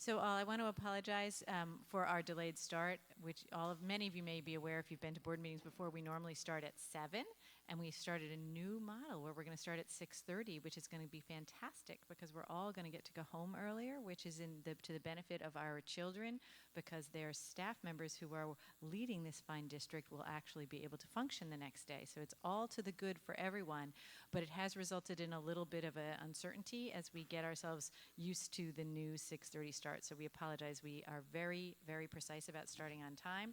So I want to apologize for our delayed start, which many of you may be aware if you've been to board meetings before. We normally start at 7, and we started a new model where we're going to start at 6:30, which is going to be fantastic because we're all going to get to go home earlier, which is to the benefit of our children because their staff members who are leading this fine district will actually be able to function the next day. So it's all to the good for everyone, but it has resulted in a little bit of an uncertainty as we get ourselves used to the new 6:30 start. So we apologize. We are very, very precise about starting on time.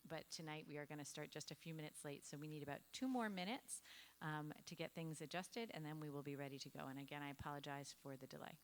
But tonight we are going to start just a few minutes late. So we need about 2 more minutes to get things adjusted, and then we will be ready to go. And again, I apologize for the delay.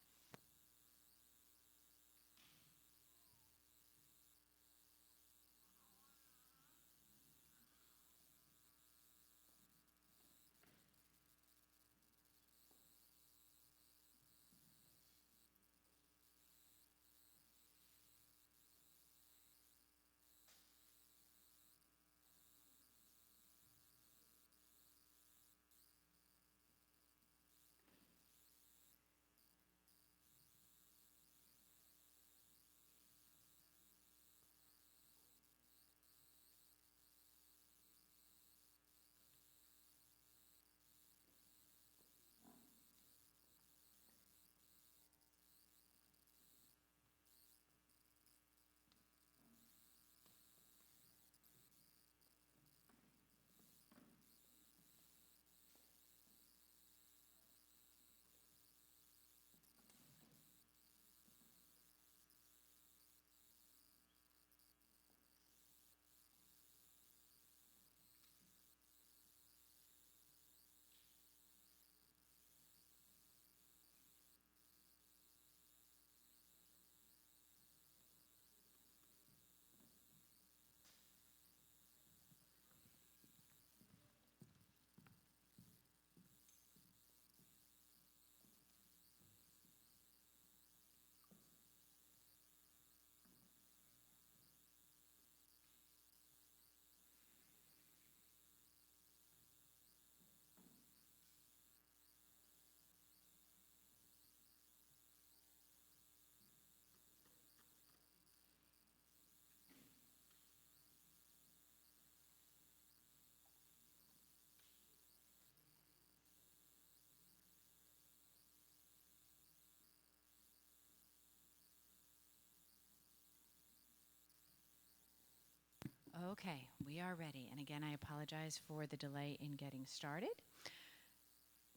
Okay, we are ready. And again, I apologize for the delay in getting started.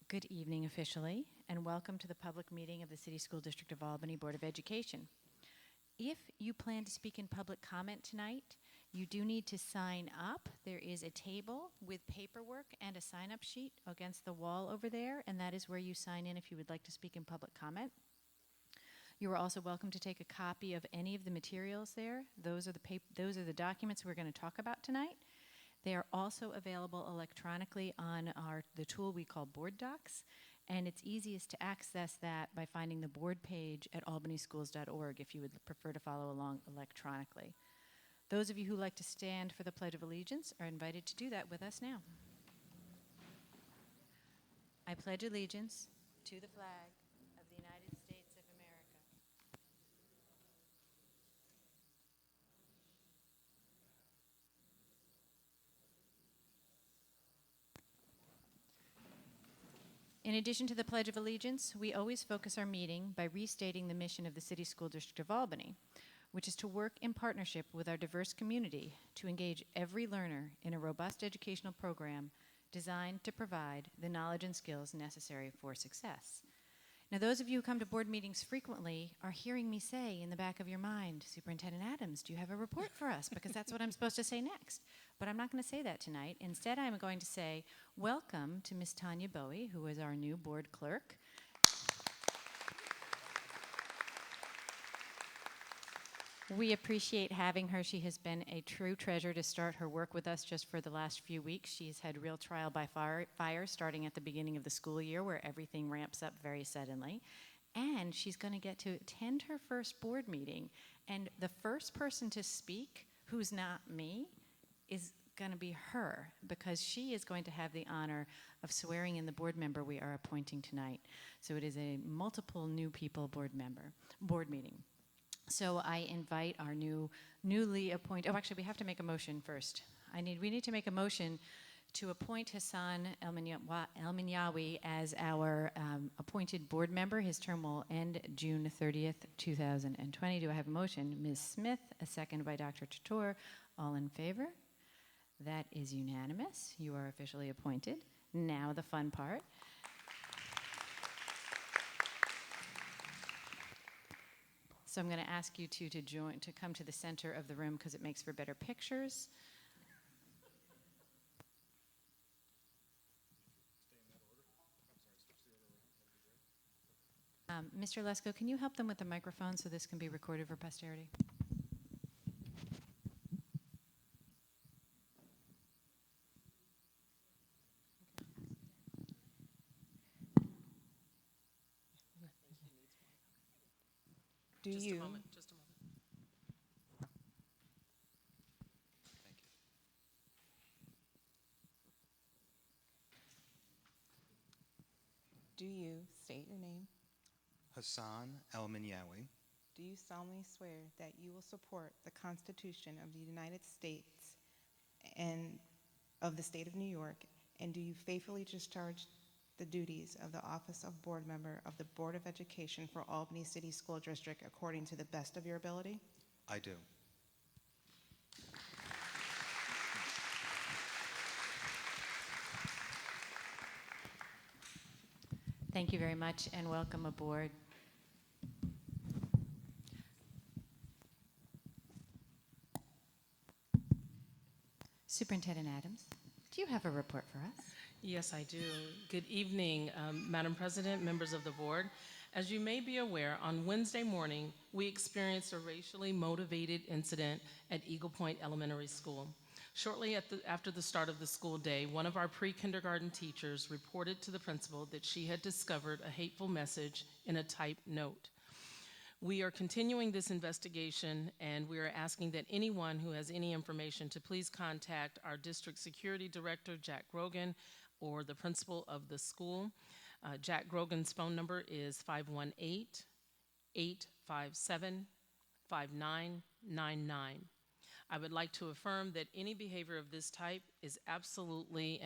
Good evening officially, and welcome to the public meeting of the City School District of Albany Board of Education. If you plan to speak in public comment tonight, you do need to sign up. There is a table with paperwork and a sign-up sheet against the wall over there, and that is where you sign in if you would like to speak in public comment. You are also welcome to take a copy of any of the materials there. Those are the documents we're going to talk about tonight. They are also available electronically on the tool we call Board Docs, and it's easiest to access that by finding the board page at albanyschools.org if you would prefer to follow along electronically. Those of you who like to stand for the Pledge of Allegiance are invited to do that with us now. I pledge allegiance to the flag of the United States of America. In addition to the Pledge of Allegiance, we always focus our meeting by restating the mission of the City School District of Albany, which is to work in partnership with our diverse community to engage every learner in a robust educational program designed to provide the knowledge and skills necessary for success. Now, those of you who come to board meetings frequently are hearing me say in the back of your mind, Superintendent Adams, do you have a report for us? Because that's what I'm supposed to say next. But I'm not going to say that tonight. Instead, I'm going to say, welcome to Miss Tanya Bowie, who is our new board clerk. We appreciate having her. She has been a true treasure to start her work with us just for the last few weeks. She's had real trial by fire starting at the beginning of the school year where everything ramps up very suddenly. And she's going to get to attend her first board meeting. And the first person to speak, who's not me, is going to be her because she is going to have the honor of swearing in the board member we are appointing tonight. So it is a multiple new people board meeting. So I invite our newly appointed, oh, actually, we have to make a motion first. We need to make a motion to appoint Hassan El-Minyawi as our appointed board member. His term will end June 30th, 2020. Do I have a motion? Ms. Smith, a second by Dr. Chator. All in favor? That is unanimous. You are officially appointed. Now the fun part. So I'm going to ask you two to come to the center of the room because it makes for better pictures. Mr. Lesko, can you help them with the microphone so this can be recorded for posterity? Just a moment. Do you state your name? Hassan El-Minyawi, Do you solemnly swear that you will support the Constitution of the United States and of the State of New York, and do you faithfully discharge the duties of the office of board member of the Board of Education for Albany City School District according to the best of your ability? I do. Thank you very much and welcome aboard. Superintendent Adams, do you have a report for us? Yes, I do. Good evening, Madam President, members of the board. As you may be aware, on Wednesday morning, we experienced a racially motivated incident at Eagle Point Elementary School. Shortly after the start of the school day, one of our pre-kindergarten teachers reported to the principal that she had discovered a hateful message in a typed note. We are continuing this investigation, and we are asking that anyone who has any information to please contact our district security director, Jack Grogan, or the principal of the school. Jack Grogan's phone number is 518-857-5999. I would like to affirm that any behavior of this type is absolutely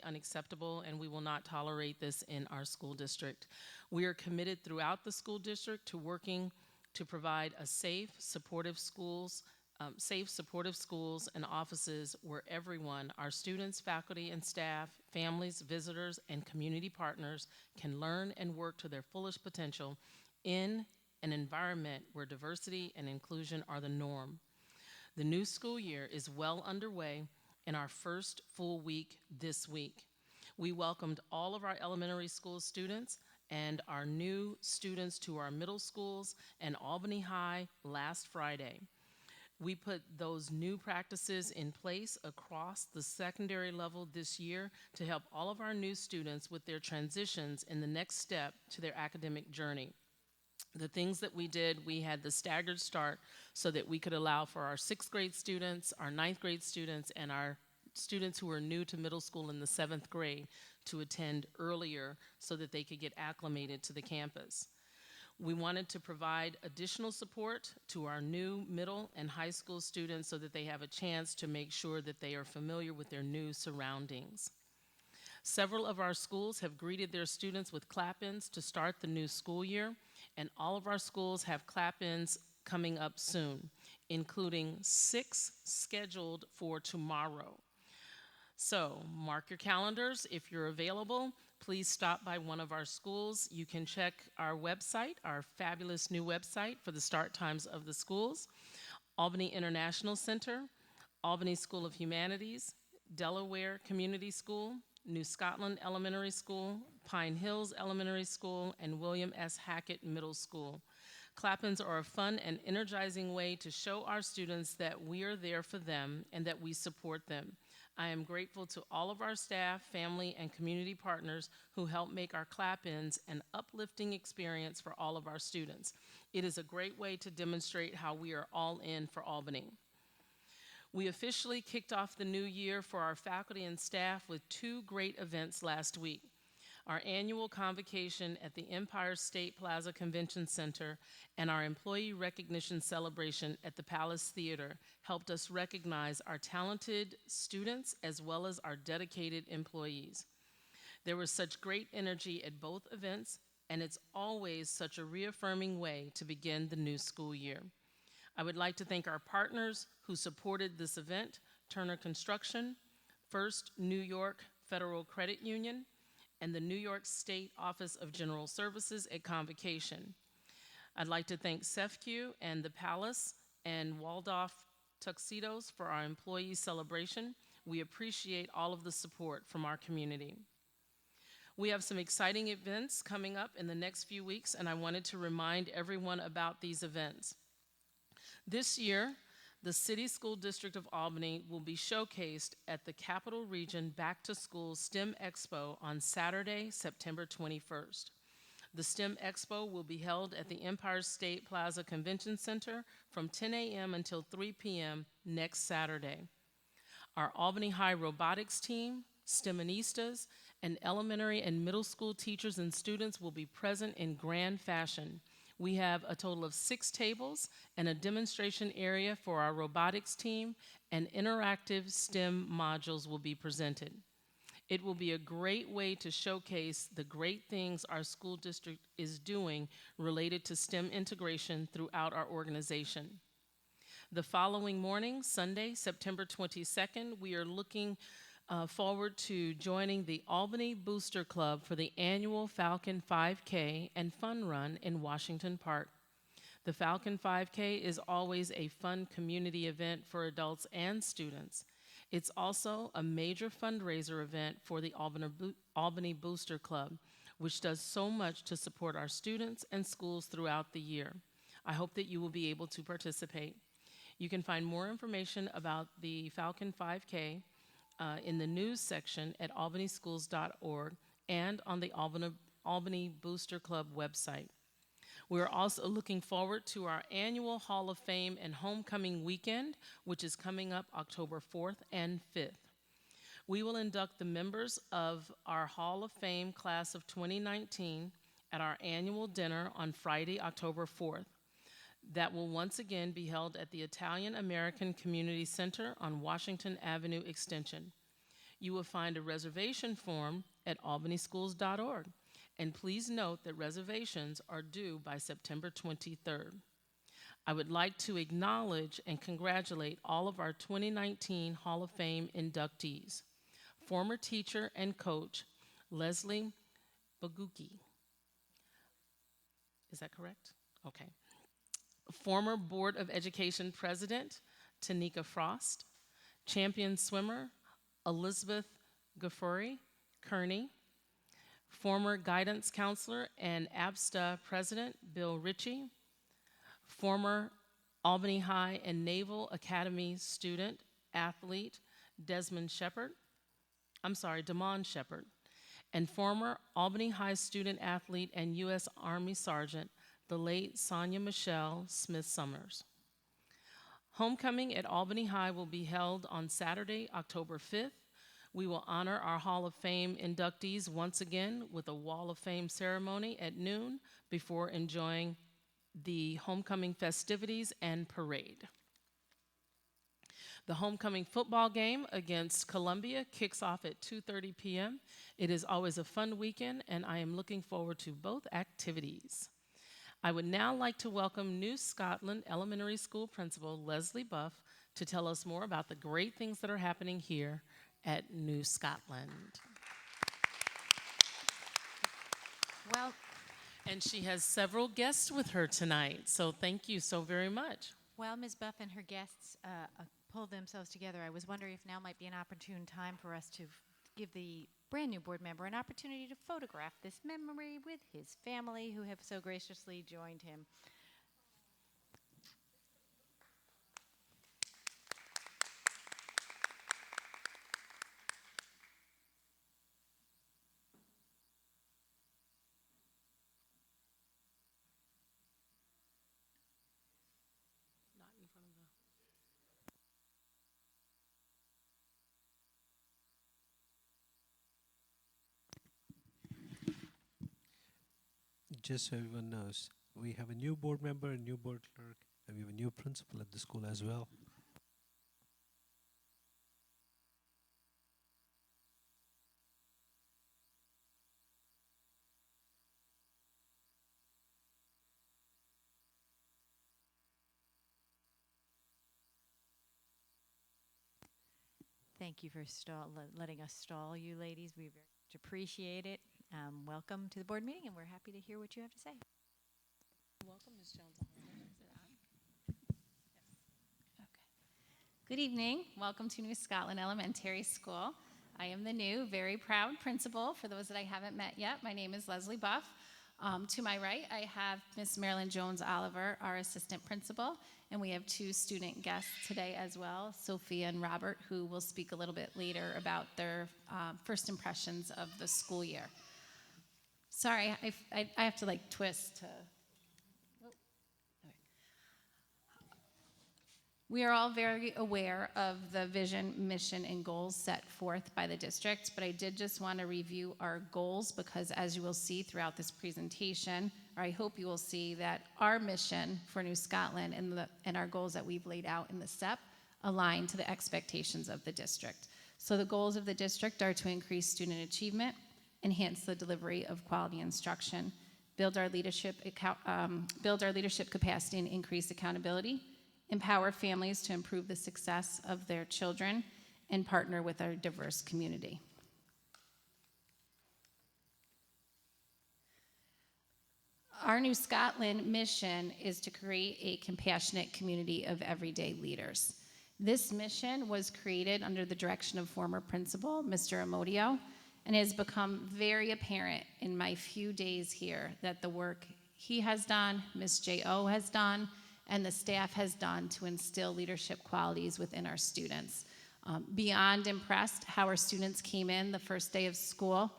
unacceptable, and we will not tolerate this in our school district. We are committed throughout the school district to working to provide a safe, supportive schools and offices where everyone, our students, faculty and staff, families, visitors, and community partners can learn and work to their fullest potential in an environment where diversity and inclusion are the norm. The new school year is well underway in our first full week this week. We welcomed all of our elementary school students and our new students to our middle schools and Albany High last Friday. We put those new practices in place across the secondary level this year to help all of our new students with their transitions in the next step to their academic journey. The things that we did, we had the staggered start so that we could allow for our 6th grade students, our 9th grade students, and our students who are new to middle school in the 7th grade to attend earlier so that they could get acclimated to the campus. We wanted to provide additional support to our new middle and high school students so that they have a chance to make sure that they are familiar with their new surroundings. Several of our schools have greeted their students with clap-ins to start the new school year, and all of our schools have clap-ins coming up soon, including 6 scheduled for tomorrow. So mark your calendars. If you're available, please stop by one of our schools. You can check our website, our fabulous new website for the start times of the schools: Albany International Center, Albany School of Humanities, Delaware Community School, New Scotland Elementary School, Pine Hills Elementary School, and William S. Hackett Middle School. Clap-ins are a fun and energizing way to show our students that we are there for them and that we support them. I am grateful to all of our staff, family, and community partners who help make our clap-ins an uplifting experience for all of our students. It is a great way to demonstrate how we are all in for Albany. We officially kicked off the new year for our faculty and staff with 2 great events last week. Our annual convocation at the Empire State Plaza Convention Center and our employee recognition celebration at the Palace Theater helped us recognize our talented students as well as our dedicated employees. There was such great energy at both events, and it's always such a reaffirming way to begin the new school year. I would like to thank our partners who supported this event: Turner Construction, First New York Federal Credit Union, and the New York State Office of General Services at Convocation. I'd like to thank CEFCU and the Palace and Waldorf Tuxedos for our employee celebration. We appreciate all of the support from our community. We have some exciting events coming up in the next few weeks, and I wanted to remind everyone about these events. This year, the City School District of Albany will be showcased at the Capital Region Back to School STEM Expo on Saturday, September 21st. The STEM Expo will be held at the Empire State Plaza Convention Center from 10 a.m. until 3 p.m. next Saturday. Our Albany High robotics team, STEMistas, and elementary and middle school teachers and students will be present in grand fashion. We have a total of 6 tables and a demonstration area for our robotics team, and interactive STEM modules will be presented. It will be a great way to showcase the great things our school district is doing related to STEM integration throughout our organization. The following morning, Sunday, September 22nd, we are looking forward to joining the Albany Booster Club for the annual Falcon 5K and Fun Run in Washington Park. The Falcon 5K is always a fun community event for adults and students. It's also a major fundraiser event for the Albany Booster Club, which does so much to support our students and schools throughout the year. I hope that you will be able to participate. You can find more information about the Falcon 5K in the news section at albanyschools.org and on the Albany Booster Club website. We're also looking forward to our annual Hall of Fame and Homecoming Weekend, which is coming up October 4th and 5th. We will induct the members of our Hall of Fame class of 2019 at our annual dinner on Friday, October 4th. That will once again be held at the Italian American Community Center on Washington Avenue Extension. You will find a reservation form at albanyschools.org, and please note that reservations are due by September 23rd. I would like to acknowledge and congratulate all of our 2019 Hall of Fame inductees. Former teacher and coach Leslie Baguki. Is that correct? Okay. Former Board of Education President, Tanika Frost. Champion swimmer, Elizabeth Gaffuri Kearney. Former guidance counselor and ABSTA President, Bill Ritchie. Former Albany High and Naval Academy student, athlete, Damon Shepard. And former Albany High student athlete and U.S. Army Sergeant, the late Sonia Michelle Smith-Summers. Homecoming at Albany High will be held on Saturday, October 5th. We will honor our Hall of Fame inductees once again with a Wall of Fame ceremony at noon before enjoying the homecoming festivities and parade. The homecoming football game against Columbia kicks off at 2:30 p.m. It is always a fun weekend, and I am looking forward to both activities. I would now like to welcome New Scotland Elementary School Principal Leslie Buff to tell us more about the great things that are happening here at New Scotland. Well, And she has several guests with her tonight, so thank you so very much. while Ms. Buff and her guests pull themselves together, I was wondering if now might be an opportune time for us to give the brand new board member an opportunity to photograph this memory with his family who have so graciously joined him. Not in front of the... just so everyone knows, we have a new board member, a new board clerk, and we have a new principal at the school as well. Thank you for letting us stall you ladies. We very much appreciate it. Welcome to the board meeting, and we're happy to hear what you have to say. Welcome, Ms. Jones. Good evening. Welcome to New Scotland Elementary School. I am the new, very proud principal. For those that I haven't met yet, my name is Leslie Buff. To my right, I have Miss Marilyn Jones Oliver, our assistant principal, and we have two student guests today as well, Sophia and Robert, who will speak a little bit later about their first impressions of the school year. Sorry, I have to like twist to. We are all very aware of the vision, mission, and goals set forth by the district, but I did just want to review our goals because as you will see throughout this presentation, or I hope you will see that our mission for New Scotland and our goals that we've laid out in the STEP align to the expectations of the district. So the goals of the district are to increase student achievement, enhance the delivery of quality instruction, build our leadership capacity and increase accountability, empower families to improve the success of their children, and partner with our diverse community. Our New Scotland mission is to create a compassionate community of everyday leaders. This mission was created under the direction of former principal, Mr. Amodio, and it has become very apparent in my few days here that the work he has done, Ms. J.O. has done, and the staff has done to instill leadership qualities within our students. Beyond impressed how our students came in the first day of school.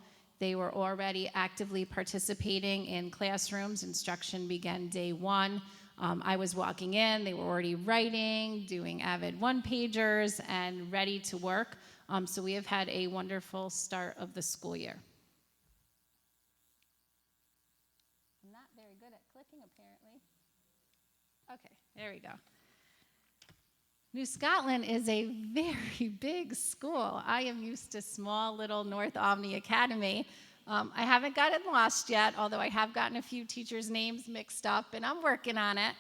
They were already actively participating in classrooms. Instruction began day one. I was walking in, they were already writing, doing avid one-pagers, and ready to work. So we have had a wonderful start of the school year. I'm not very good at clicking, apparently. Okay, there we go. New Scotland is a very big school. I am used to small little North Omni Academy. I haven't gotten lost yet, although I have gotten a few teachers' names mixed up, and I'm working on it.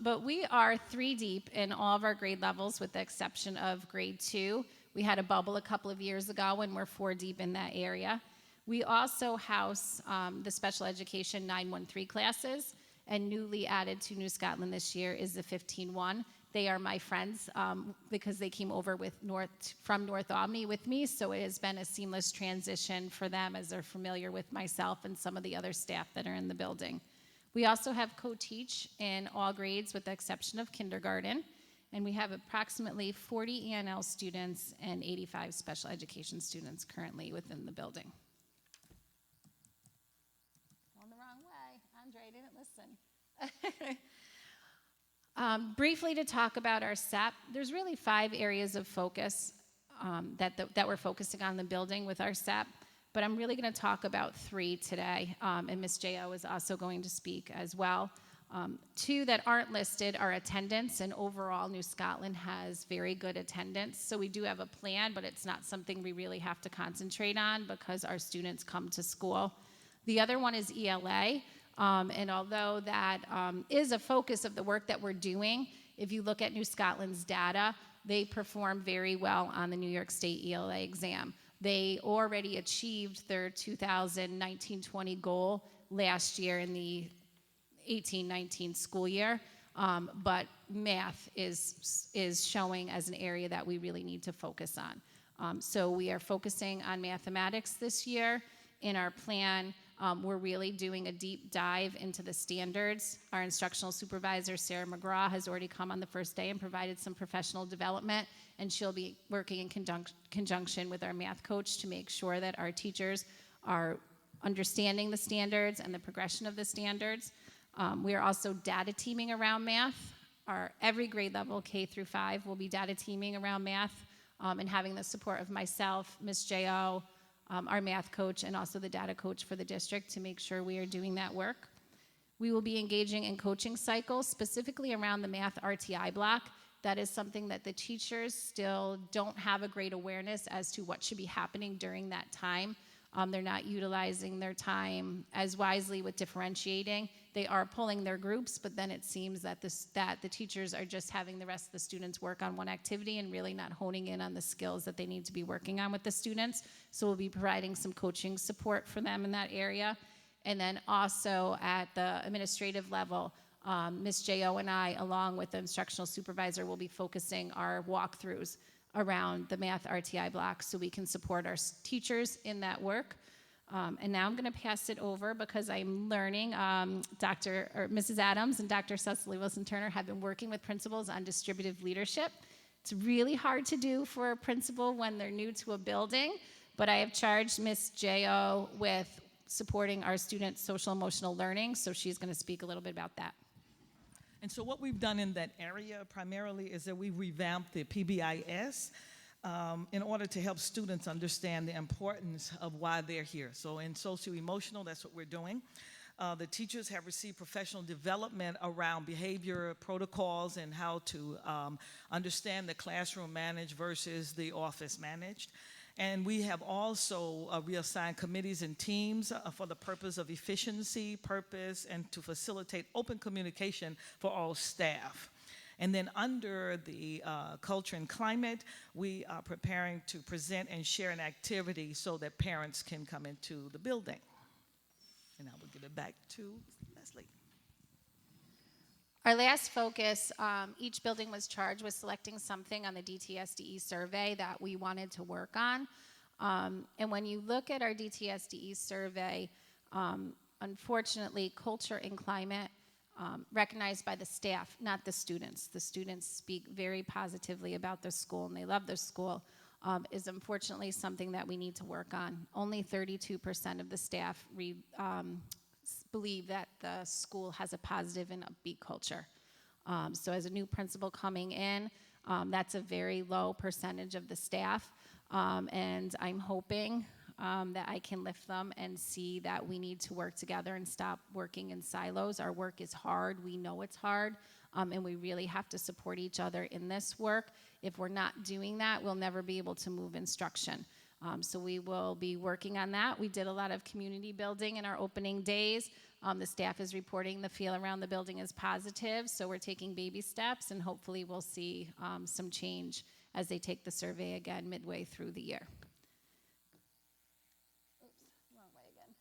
But we are 3 deep in all of our grade levels, with the exception of grade 2. We had a bubble a couple of years ago, and we're 4 deep in that area. We also house the special education 913 classes, and newly added to New Scotland this year is the 15-1. They are my friends because they came over from North Omni with me, so it has been a seamless transition for them as they're familiar with myself and some of the other staff that are in the building. We also have co-teach in all grades with the exception of kindergarten, and we have approximately 40 ENL students and 85 special education students currently within the building. Going the wrong way. Andre didn't listen. Briefly to talk about our SEP, there's really 5 areas of focus that we're focusing on in the building with our SEP, but I'm really going to talk about 3 today, and Ms. J.O. is also going to speak as well. 2 that aren't listed are attendance, and overall New Scotland has very good attendance, so we do have a plan, but it's not something we really have to concentrate on because our students come to school. The other one is ELA. And although that is a focus of the work that we're doing, if you look at New Scotland's data, they perform very well on the New York State ELA exam. They already achieved their 2019-20 goal last year in the 18-19 school year, but math is showing as an area that we really need to focus on. So we are focusing on mathematics this year. In our plan, we're really doing a deep dive into the standards. Our instructional supervisor, Sarah McGraw, has already come on the first day and provided some professional development, and she'll be working in conjunction with our math coach to make sure that our teachers are understanding the standards and the progression of the standards. We are also data teaming around math. Every grade level, K through 5, will be data teaming around math and having the support of myself, Ms. J.O., our math coach, and also the data coach for the district to make sure we are doing that work. We will be engaging in coaching cycles, specifically around the math RTI block. That is something that the teachers still don't have a great awareness as to what should be happening during that time. They're not utilizing their time as wisely with differentiating. They are pulling their groups, but then it seems that the teachers are just having the rest of the students work on one activity and really not honing in on the skills that they need to be working on with the students. So we'll be providing some coaching support for them in that area. And then also at the administrative level, Ms. J.O. and I, along with the instructional supervisor, will be focusing our walkthroughs around the math RTI block so we can support our teachers in that work. And now I'm going to pass it over because I'm learning Mrs. Adams and Dr. Cecily Wilson-Turner have been working with principals on distributive leadership. It's really hard to do for a principal when they're new to a building, but I have charged Ms. J.O. with supporting our students' social emotional learning, so she's going to speak a little bit about that. And so what we've done in that area primarily is that we've revamped the PBIS in order to help students understand the importance of why they're here. So in socio-emotional, that's what we're doing. The teachers have received professional development around behavior protocols and how to understand the classroom managed versus the office managed. And we have also reassigned committees and teams for the purpose of efficiency, purpose, and to facilitate open communication for all staff. And then under the culture and climate, we are preparing to present and share an activity so that parents can come into the building. And I will give it back to Leslie. Our last focus, each building was charged with selecting something on the DTSDE survey that we wanted to work on. And when you look at our DTSDE survey, unfortunately, culture and climate, recognized by the staff, not the students. The students speak very positively about their school and they love their school, is unfortunately something that we need to work on. Only 32% of the staff believe that the school has a positive and upbeat culture. So as a new principal coming in, that's a very low percentage of the staff. And I'm hoping that I can lift them and see that we need to work together and stop working in silos. Our work is hard. We know it's hard. And we really have to support each other in this work. If we're not doing that, we'll never be able to move instruction. So we will be working on that. We did a lot of community building in our opening days. The staff is reporting the feel around the building is positive, so we're taking baby steps, and hopefully we'll see some change as they take the survey again midway through the year. Oops, wrong way again.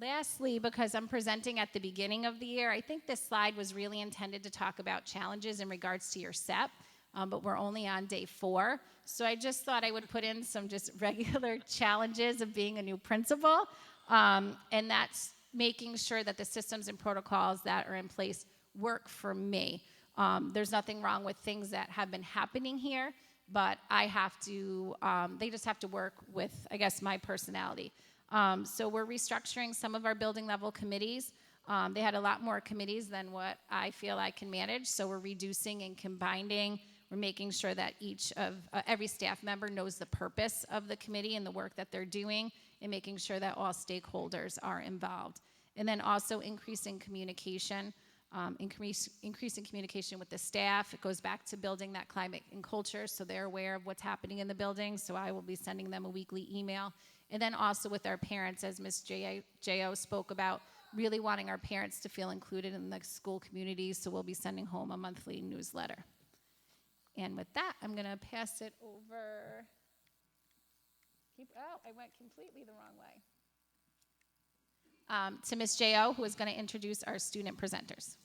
Lastly, because I'm presenting at the beginning of the year, I think this slide was really intended to talk about challenges in regards to your SEP. But we're only on day 4. So I just thought I would put in some just regular challenges of being a new principal. And that's making sure that the systems and protocols that are in place work for me. There's nothing wrong with things that have been happening here, but I have to, they just have to work with, I guess, my personality. So we're restructuring some of our building level committees. They had a lot more committees than what I feel I can manage, so we're reducing and combining. We're making sure that every staff member knows the purpose of the committee and the work that they're doing, and making sure that all stakeholders are involved. And then also increasing communication, increasing communication with the staff. It goes back to building that climate and culture so they're aware of what's happening in the building, so I will be sending them a weekly email. And then also with our parents, as Ms. J.O. spoke about, really wanting our parents to feel included in the school community, so we'll be sending home a monthly newsletter. And with that, I'm going to pass it over. I went completely the wrong way. To Ms. J.O., who is going to introduce our student presenters.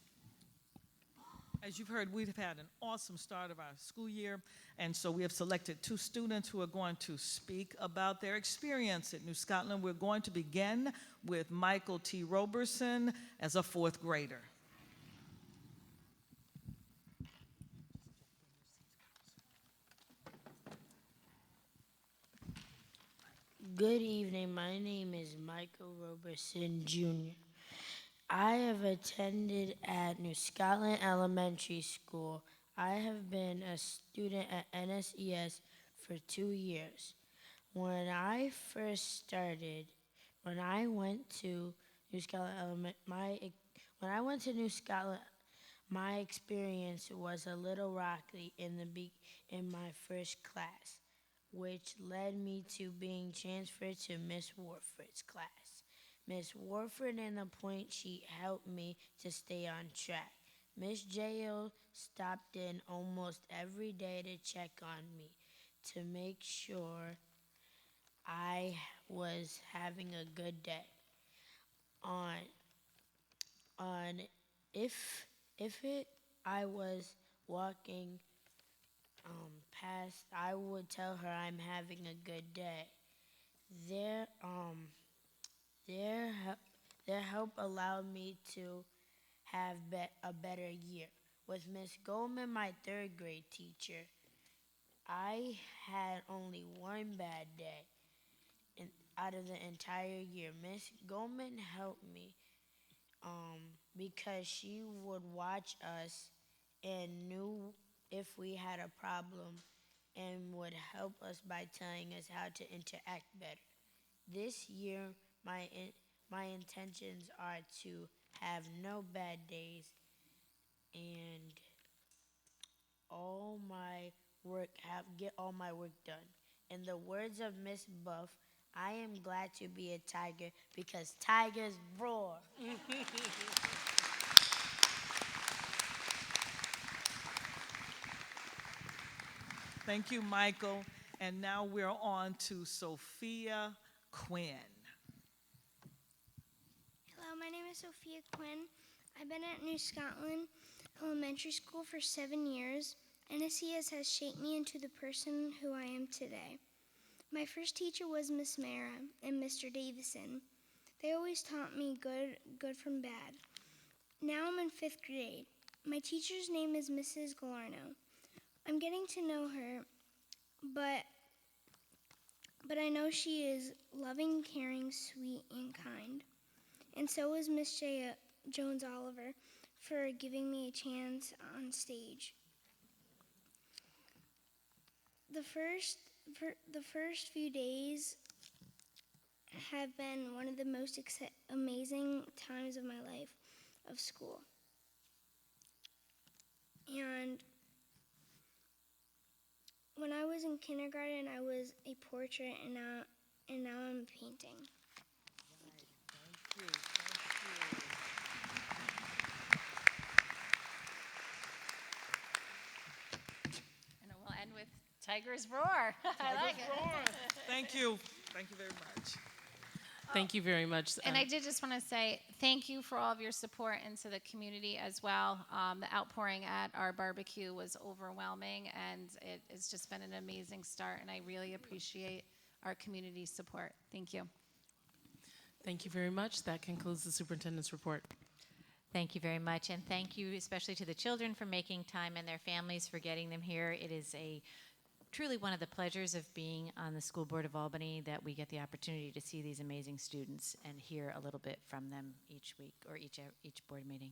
As you've heard, we've had an awesome start of our school year, and so we have selected 2 students who are going to speak about their experience at New Scotland. We're going to begin with Michael T. Roberson as a 4th grader. Good evening. My name is Michael Roberson, Jr. I have attended at New Scotland Elementary School. I have been a student at NSES for 2 years. when I first started, when I went to New Scotland when I went to New Scotland, my experience was a little rocky in my first class, which led me to being transferred to Miss Warford's class. Miss Warford and the point sheet helped me to stay on track. Miss J.O. stopped in almost every day to check on me to make sure I was having a good day. On if it I was walking past, I would tell her I'm having a good day. Their their help allowed me to have a better year. With Miss Goldman, my third grade teacher, I had only one bad day out of the entire year. Miss Goldman helped me because she would watch us and knew if we had a problem and would help us by telling us how to interact better. This year, my intentions are to have no bad days and get all my work done. In the words of Miss Buff, I am glad to be a tiger because tigers roar. Thank you, Michael. And now we're on to Sophia Quinn. Hello, my name is Sophia Quinn. I've been at New Scotland Elementary School for 7 years, and NSCS has shaped me into the person who I am today. My first teacher was Miss Mara and Mr. Davison. They always taught me good from bad. Now I'm in 5th grade. My teacher's name is Mrs. Galarno. I'm getting to know her, but I know she is loving, caring, sweet, and kind. And so is Miss Jones Oliver for giving me a chance on stage. The first few days have been one of the most amazing times of my life of school. And when I was in kindergarten, I was a portrait, and now I'm painting. Thank you. And we'll end with Tigers Roar. I like it. Thank you. Thank you very much. Thank you very much. And I did just want to say thank you for all of your support into the community as well. The outpouring at our barbecue was overwhelming, and it's just been an amazing start, and I really appreciate our community support. Thank you. Thank you very much. That concludes the superintendent's report. Thank you very much, and thank you especially to the children for making time and their families for getting them here. It is truly one of the pleasures of being on the School Board of Albany that we get the opportunity to see these amazing students and hear a little bit from them each week or each board meeting.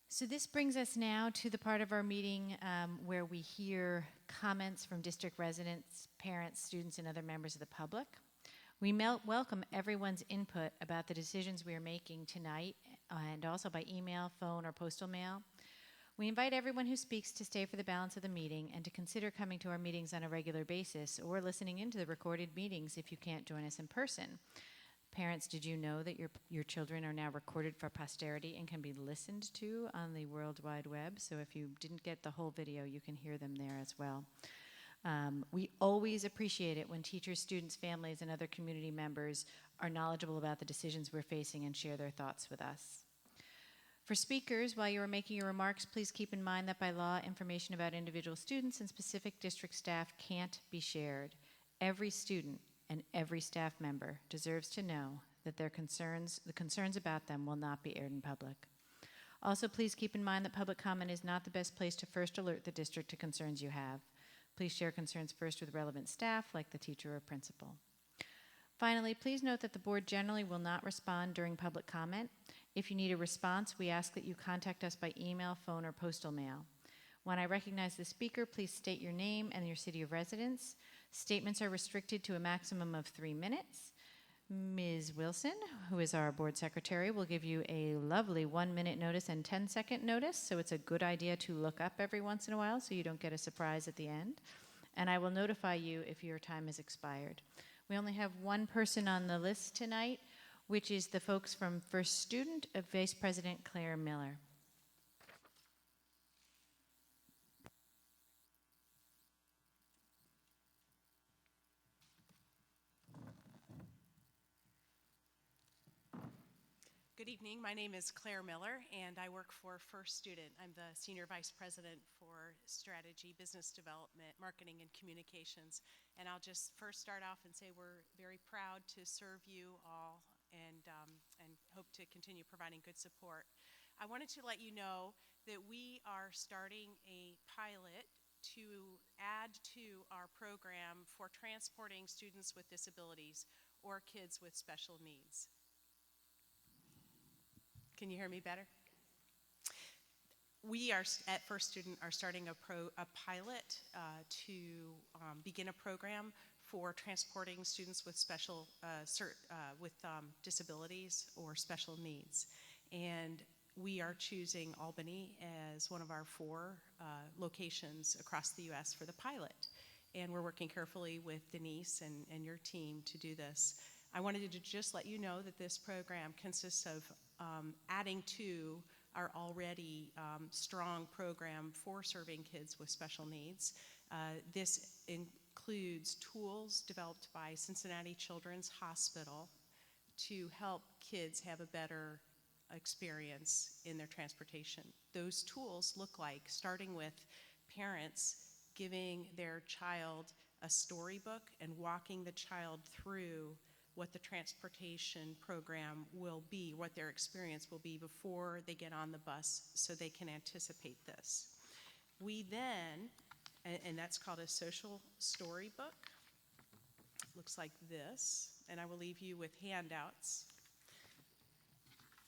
So this brings us now to the part of our meeting where we hear comments from district residents, parents, students, and other members of the public. We welcome everyone's input about the decisions we are making tonight, and also by email, phone, or postal mail. We invite everyone who speaks to stay for the balance of the meeting and to consider coming to our meetings on a regular basis or listening into the recorded meetings if you can't join us in person. Parents, did you know that your children are now recorded for posterity and can be listened to on the World Wide Web? So if you didn't get the whole video, you can hear them there as well. We always appreciate it when teachers, students, families, and other community members are knowledgeable about the decisions we're facing and share their thoughts with us. For speakers, while you are making your remarks, please keep in mind that by law, information about individual students and specific district staff can't be shared. Every student and every staff member deserves to know that the concerns about them will not be aired in public. Also, please keep in mind that public comment is not the best place to first alert the district to concerns you have. Please share concerns first with relevant staff, like the teacher or principal. Finally, please note that the board generally will not respond during public comment. If you need a response, we ask that you contact us by email, phone, or postal mail. When I recognize the speaker, please state your name and your city of residence. Statements are restricted to a maximum of 3 minutes. Ms. Wilson, who is our board secretary, will give you a lovely 1-minute notice and 10-second notice, so it's a good idea to look up every once in a while so you don't get a surprise at the end. And I will notify you if your time has expired. We only have one person on the list tonight, which is the folks from First Student of Vice President Claire Miller. Good evening. My name is Claire Miller, and I work for First Student. I'm the Senior Vice President for Strategy, Business Development, Marketing, and Communications. And I'll just first start off and say we're very proud to serve you all and hope to continue providing good support. I wanted to let you know that we are starting a pilot to add to our program for transporting students with disabilities or kids with special needs. Can you hear me better? We are at First Student are starting a pilot to begin a program for transporting students with disabilities or special needs, and we are choosing Albany as one of our 4 locations across the U.S. for the pilot, and we're working carefully with Denise and your team to do this. I wanted to just let you know that this program consists of adding to our already strong program for serving kids with special needs. This includes tools developed by Cincinnati Children's Hospital to help kids have a better experience in their transportation. Those tools look like, starting with parents giving their child a storybook and walking the child through what the transportation program will be, what their experience will be before they get on the bus so they can anticipate this. We then, and that's called a social storybook, looks like this, and I will leave you with handouts.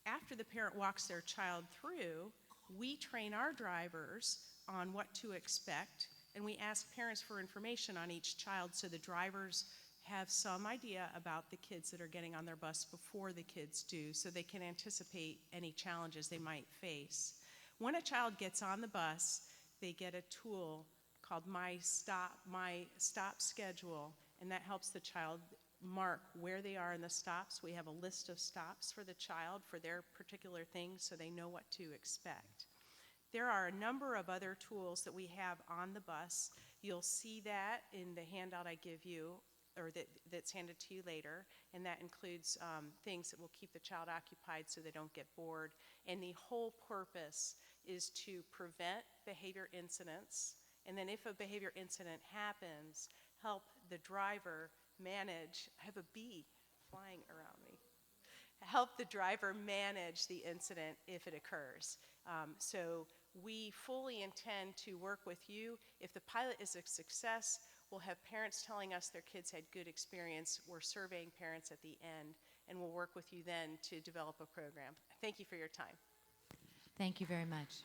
After the parent walks their child through, we train our drivers on what to expect, and we ask parents for information on each child so the drivers have some idea about the kids that are getting on their bus before the kids do, so they can anticipate any challenges they might face. When a child gets on the bus, they get a tool called My Stop Schedule, and that helps the child mark where they are in the stops. We have a list of stops for the child for their particular things so they know what to expect. There are a number of other tools that we have on the bus. You'll see that in the handout I give you, or that's handed to you later, and that includes things that will keep the child occupied so they don't get bored. And the whole purpose is to prevent behavior incidents, and then if a behavior incident happens, help the driver manage, I have a bee flying around me, help the driver manage the incident if it occurs. So we fully intend to work with you. If the pilot is a success, we'll have parents telling us their kids had good experience. We're surveying parents at the end, and we'll work with you then to develop a program. Thank you for your time. Thank you very much.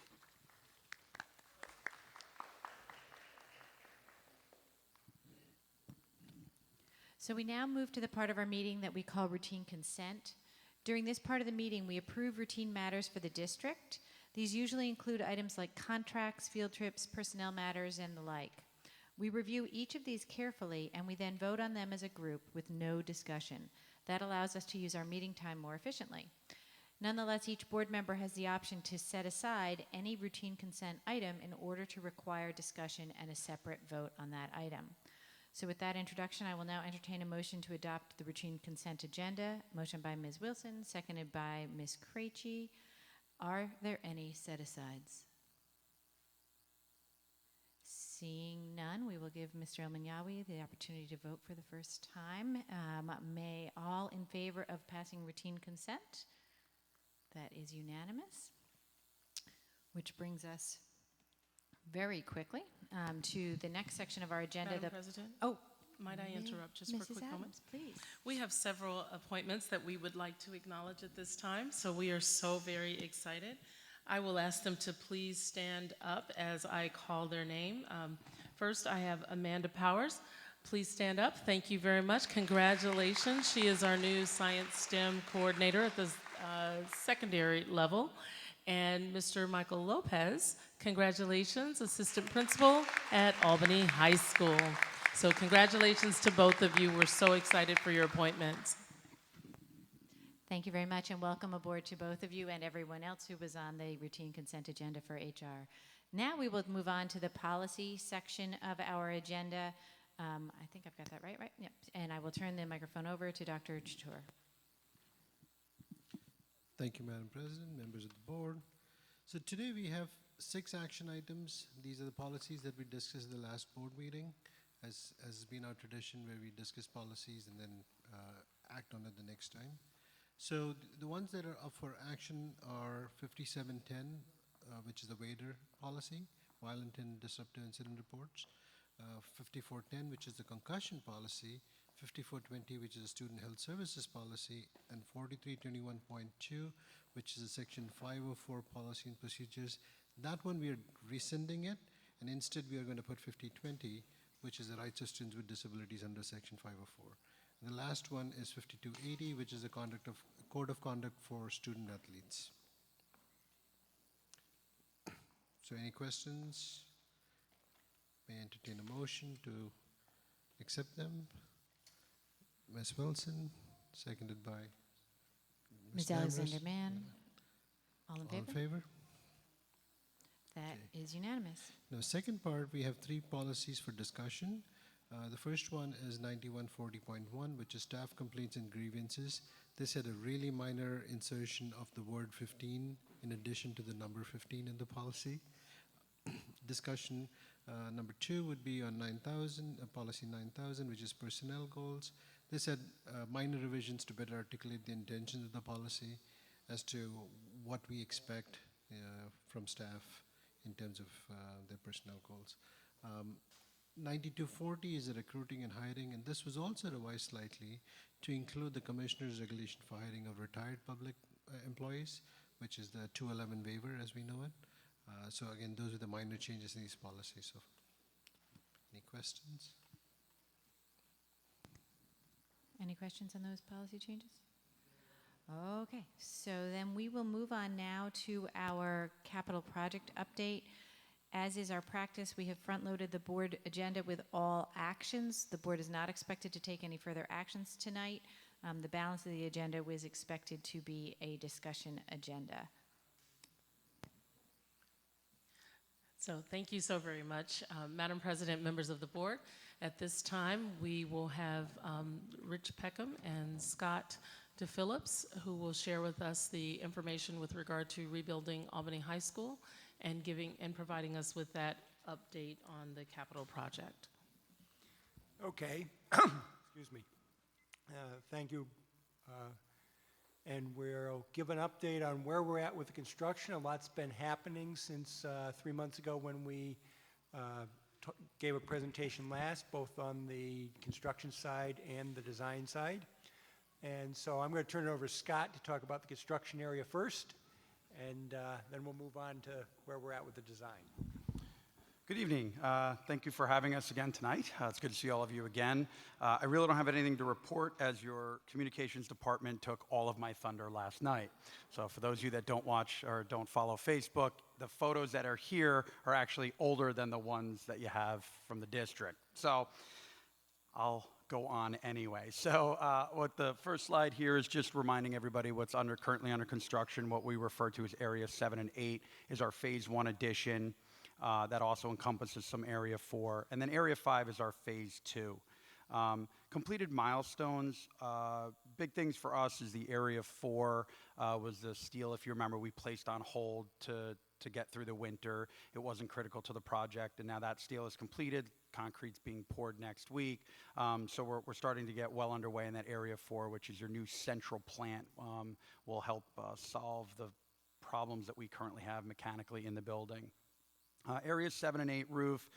So we now move to the part of our meeting that we call routine consent. During this part of the meeting, we approve routine matters for the district. These usually include items like contracts, field trips, personnel matters, and the like. We review each of these carefully, and we then vote on them as a group with no discussion. That allows us to use our meeting time more efficiently. Nonetheless, each board member has the option to set aside any routine consent item in order to require discussion and a separate vote on that item. So with that introduction, I will now entertain a motion to adopt the routine consent agenda. Motion by Ms. Wilson, seconded by Ms. Krejci. Are there any set-asides? Seeing none, we will give Mr. El-Menyawi the opportunity to vote for the first time. May all in favor of passing routine consent? That is unanimous. Which brings us very quickly to the next section of our agenda. Madam President? Oh, might I interrupt just for a quick Mrs. moment? Adams, please. We have several appointments that we would like to acknowledge at this time, so we are so very excited. I will ask them to please stand up as I call their name. First, I have Amanda Powers, Please stand up. Thank you very much. Congratulations. She is our new Science STEM coordinator at the secondary level. And Mr. Michael Lopez, congratulations, assistant principal at Albany High School. So congratulations to both of you. We're so excited for your appointments. Thank you very much, and welcome aboard to both of you and everyone else who was on the routine consent agenda for HR. Now we will move on to the policy section of our agenda. I think I've got that right? Yep. And I will turn the microphone over to Dr. Chatoor. Thank you, Madam President, members of the board. So today we have 6 action items. These are the policies that we discussed at the last board meeting, as has been our tradition where we discuss policies and then act on it the next time. So the ones that are up for action are 5710, which is the waiter policy, violent and disruptive incident reports, 5410, which is the concussion policy, 5420, which is a student health services policy, and 4321.2, which is a section 504 policy and procedures. That one we are rescinding it, and instead we are going to put 5020, which is the rights of students with disabilities under section 504. And the last one is 5280, which is the code of conduct for student athletes. So any questions? May I entertain a motion to accept them? Ms. Wilson, seconded by Ms. Danvers. Alexander Mann. All in All favor? in favor? That is unanimous. Now, second part, we have 3 policies for discussion. The first one is 9140.1, which is staff complaints and grievances. This had a really minor insertion of the word 15 in addition to the number 15 in the policy. Discussion number 2 would be on 9000, policy 9000, which is personnel goals. This had minor revisions to better articulate the intentions of the policy as to what we expect from staff in terms of their personnel goals. 9240 is the recruiting and hiring, and this was also revised slightly to include the Commissioner's regulation for hiring of retired public employees, which is the 211 waiver as we know it. So again, those are the minor changes in these policies. So, any questions? Any questions on those policy changes? Okay, so then we will move on now to our capital project update. As is our practice, we have front-loaded the board agenda with all actions. The board is not expected to take any further actions tonight. The balance of the agenda was expected to be a discussion agenda. So thank you so very much. Madam President, members of the board, at this time we will have Rich Peckham and Scott DePhillips who will share with us the information with regard to rebuilding Albany High School and providing us with that update on the capital project. Okay, excuse me. Thank you. And we'll give an update on where we're at with the construction. A lot's been happening since 3 months ago when we gave a presentation last, both on the construction side and the design side. And so I'm going to turn it over to Scott to talk about the construction area first, and then we'll move on to where we're at with the design. Good evening. Thank you for having us again tonight. It's good to see all of you again. I really don't have anything to report as your communications department took all of my thunder last night. So for those of you that don't watch or don't follow Facebook, the photos that are here are actually older than the ones that you have from the district. So I'll go on anyway. So what the first slide here is just reminding everybody what's currently under construction. What we refer to as Area 7 and 8 is our Phase 1 addition. That also encompasses some Area 4. And then Area 5 is our Phase 2. Completed milestones, big things for us is the Area 4 was the steel, if you remember, we placed on hold to get through the winter. It wasn't critical to the project, and now that steel is completed. Concrete's being poured next week. So we're starting to get well underway in that Area 4, which is your new central plant, will help solve the problems that we currently have mechanically in the building. Areas 7 and 8 roof,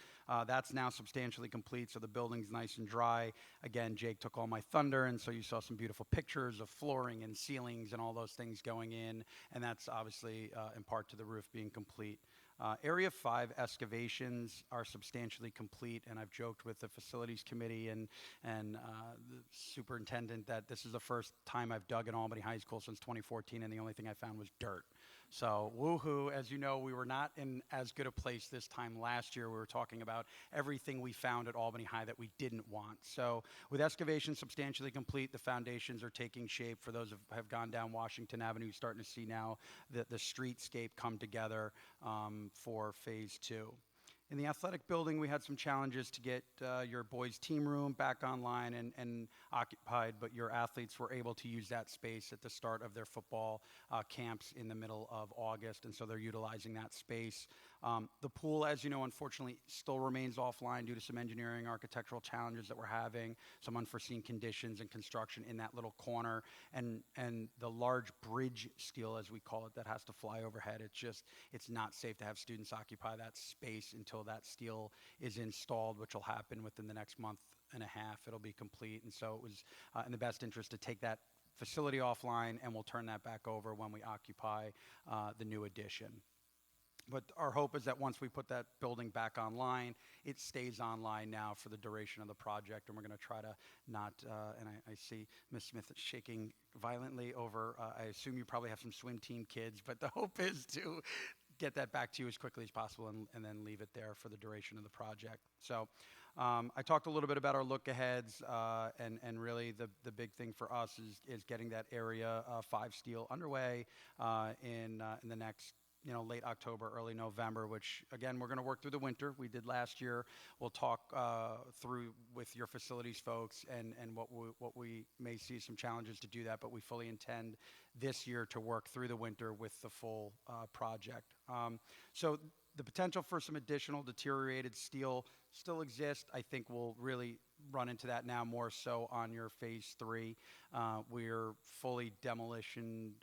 that's now substantially complete, so the building's nice and dry. Again, Jake took all my thunder, and so you saw some beautiful pictures of flooring and ceilings and all those things going in, and that's obviously in part to the roof being complete. Area 5 excavations are substantially complete, and I've joked with the facilities committee and the superintendent that this is the first time I've dug in Albany High School since 2014, and the only thing I found was dirt. So woohoo, as you know, we were not in as good a place this time last year. We were talking about everything we found at Albany High that we didn't want. So with excavation substantially complete, the foundations are taking shape. For those who have gone down Washington Avenue, starting to see now the streetscape come together for phase 2. In the athletic building, we had some challenges to get your boys' team room back online and occupied, but your athletes were able to use that space at the start of their football camps in the middle of August, and so they're utilizing that space. The pool, as you know, unfortunately still remains offline due to some engineering, architectural challenges that we're having, some unforeseen conditions and construction in that little corner, and the large bridge steel, as we call it, that has to fly overhead. It's not safe to have students occupy that space until that steel is installed, which will happen within the next month and a half. It'll be complete, and so it was in the best interest to take that facility offline, and we'll turn that back over when we occupy the new addition. But our hope is that once we put that building back online, it stays online now for the duration of the project, and we're going to try to not, and I see Ms. Smith shaking violently over, I assume you probably have some swim team kids, but the hope is to get that back to you as quickly as possible and then leave it there for the duration of the project. So I talked a little bit about our look aheads, and really the big thing for us is getting that Area 5 steel underway in the next late October, early November, which, again, we're going to work through the winter. We did last year. We'll talk through with your facilities folks and what we may see some challenges to do that, but we fully intend this year to work through the winter with the full project. So the potential for some additional deteriorated steel still exists. I think we'll really run into that now more so on your phase 3. We're fully demolition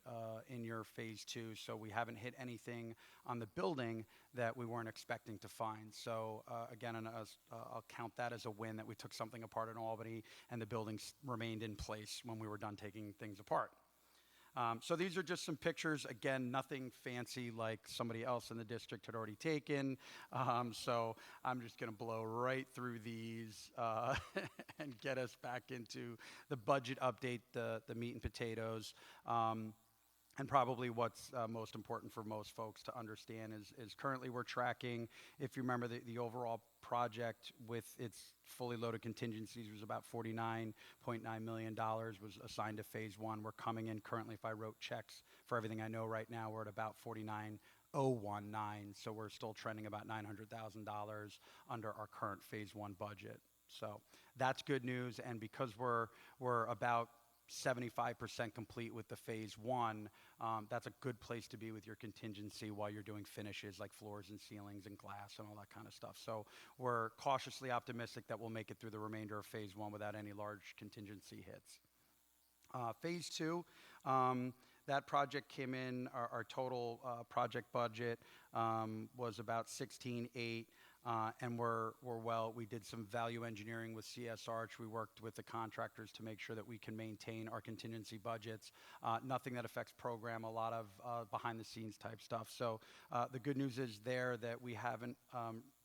in your phase 2, so we haven't hit anything on the building that we weren't expecting to find. So again, I'll count that as a win that we took something apart in Albany and the buildings remained in place when we were done taking things apart. So these are just some pictures. Again, nothing fancy like somebody else in the district had already taken. So I'm just going to blow right through these and get us back into the budget update, the meat and potatoes. And probably what's most important for most folks to understand is currently we're tracking, if you remember, the overall project with its fully loaded contingencies was about $49.9 million was assigned to phase 1. We're coming in currently, if I wrote checks for everything I know right now, we're at about $49,019. So we're still trending about $900,000 under our current phase 1 budget. So that's good news. And because we're about 75% complete with the phase 1, that's a good place to be with your contingency while you're doing finishes like floors and ceilings and glass and all that kind of stuff. So we're cautiously optimistic that we'll make it through the remainder of phase 1 without any large contingency hits. Phase 2, that project came in, our total project budget was about $16.8 and we did some value engineering with CS Arch. We worked with the contractors to make sure that we can maintain our contingency budgets. Nothing that affects program, a lot of behind the scenes type stuff. So the good news is there that we haven't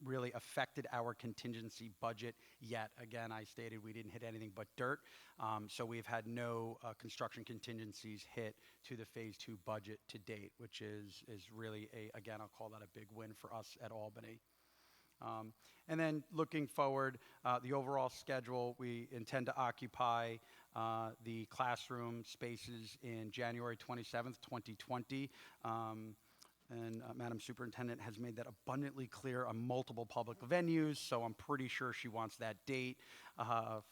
really affected our contingency budget yet. Again, I stated we didn't hit anything but dirt. So we've had no construction contingencies hit to the phase 2 budget to date, which is really again, I'll call that a big win for us at Albany. And then looking forward, the overall schedule, we intend to occupy the classroom spaces in January 27th, 2020. And Madam Superintendent has made that abundantly clear on multiple public venues, so I'm pretty sure she wants that date.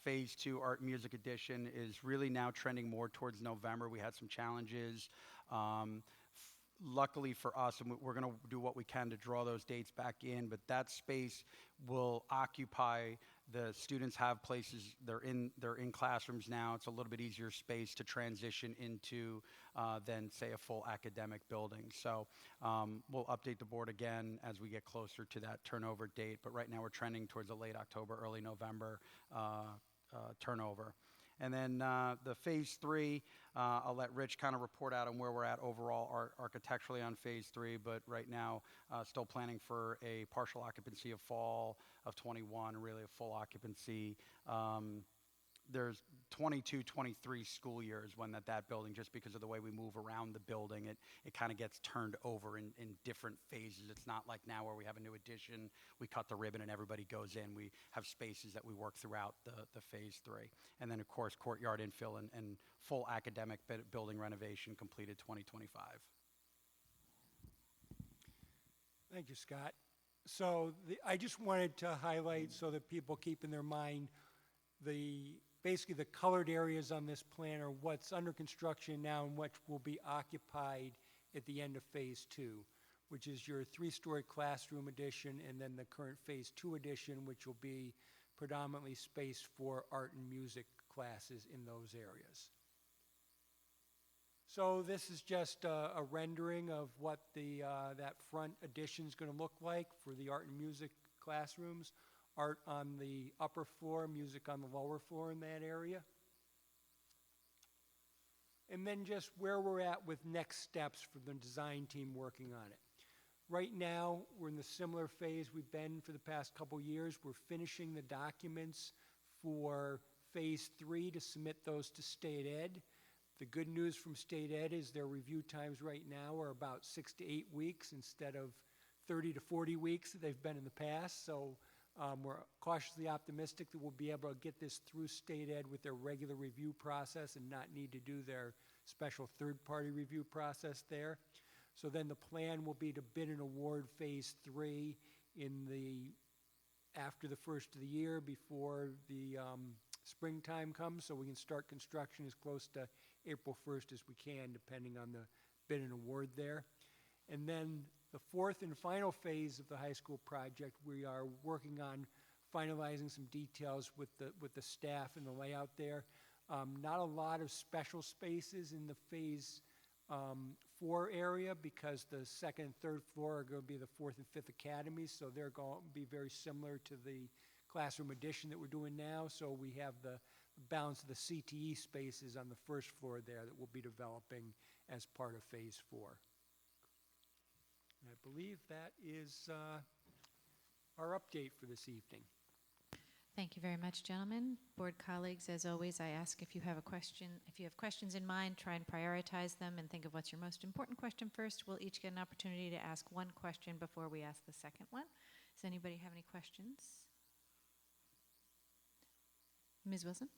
Phase 2 Art and Music Edition is really now trending more towards November. We had some challenges. Luckily for us, and we're going to do what we can to draw those dates back in, but that space will occupy, the students have places, they're in classrooms now. It's a little bit easier space to transition into than, say, a full academic building. So we'll update the board again as we get closer to that turnover date, but right now we're trending towards a late October, early November turnover. And then the Phase 3, I'll let Rich kind of report out on where we're at overall architecturally on Phase 3, but right now still planning for a partial occupancy of fall of 21, really a full occupancy. There's 22, 23 school years when that building, just because of the way we move around the building, it kind of gets turned over in different phases. It's not like now where we have a new addition, we cut the ribbon and everybody goes in. We have spaces that we work throughout the Phase 3. And then, of course, courtyard infill and full academic building renovation completed 2025. Thank you, Scott. So I just wanted to highlight so that people keep in their mind basically the colored areas on this plan are what's under construction now and what will be occupied at the end of Phase 2, which is your 3-story classroom addition and then the current Phase 2 addition, which will be predominantly space for art and music classes in those areas. So this is just a rendering of what that front addition is going to look like for the art and music classrooms. Art on the upper floor, music on the lower floor in that area. And then just where we're at with next steps for the design team working on it. Right now, we're in the similar phase we've been for the past couple years. We're finishing the documents for Phase 3 to submit those to State Ed. The good news from State Ed is their review times right now are about 6 to 8 weeks instead of 30 to 40 weeks that they've been in the past. So we're cautiously optimistic that we'll be able to get this through State Ed with their regular review process and not need to do their special third-party review process there. So then the plan will be to bid and award Phase 3 after the first of the year, before the springtime comes, so we can start construction as close to April 1st as we can, depending on the bid and award there. And then the fourth and final phase of the high school project, we are working on finalizing some details with the staff and the layout there. Not a lot of special spaces in the Phase 4 area because the second and third floor are going to be the fourth and fifth academies, so they're going to be very similar to the classroom addition that we're doing now. So we have the balance of the CTE spaces on the first floor there that we'll be developing as part of Phase 4. I believe that is our update for this evening. Thank you very much, gentlemen. Board colleagues, as always, I ask if you have questions in mind, try and prioritize them and think of what's your most important question first. We'll each get an opportunity to ask one question before we ask the second one. Does anybody have any questions? Ms. Wilson?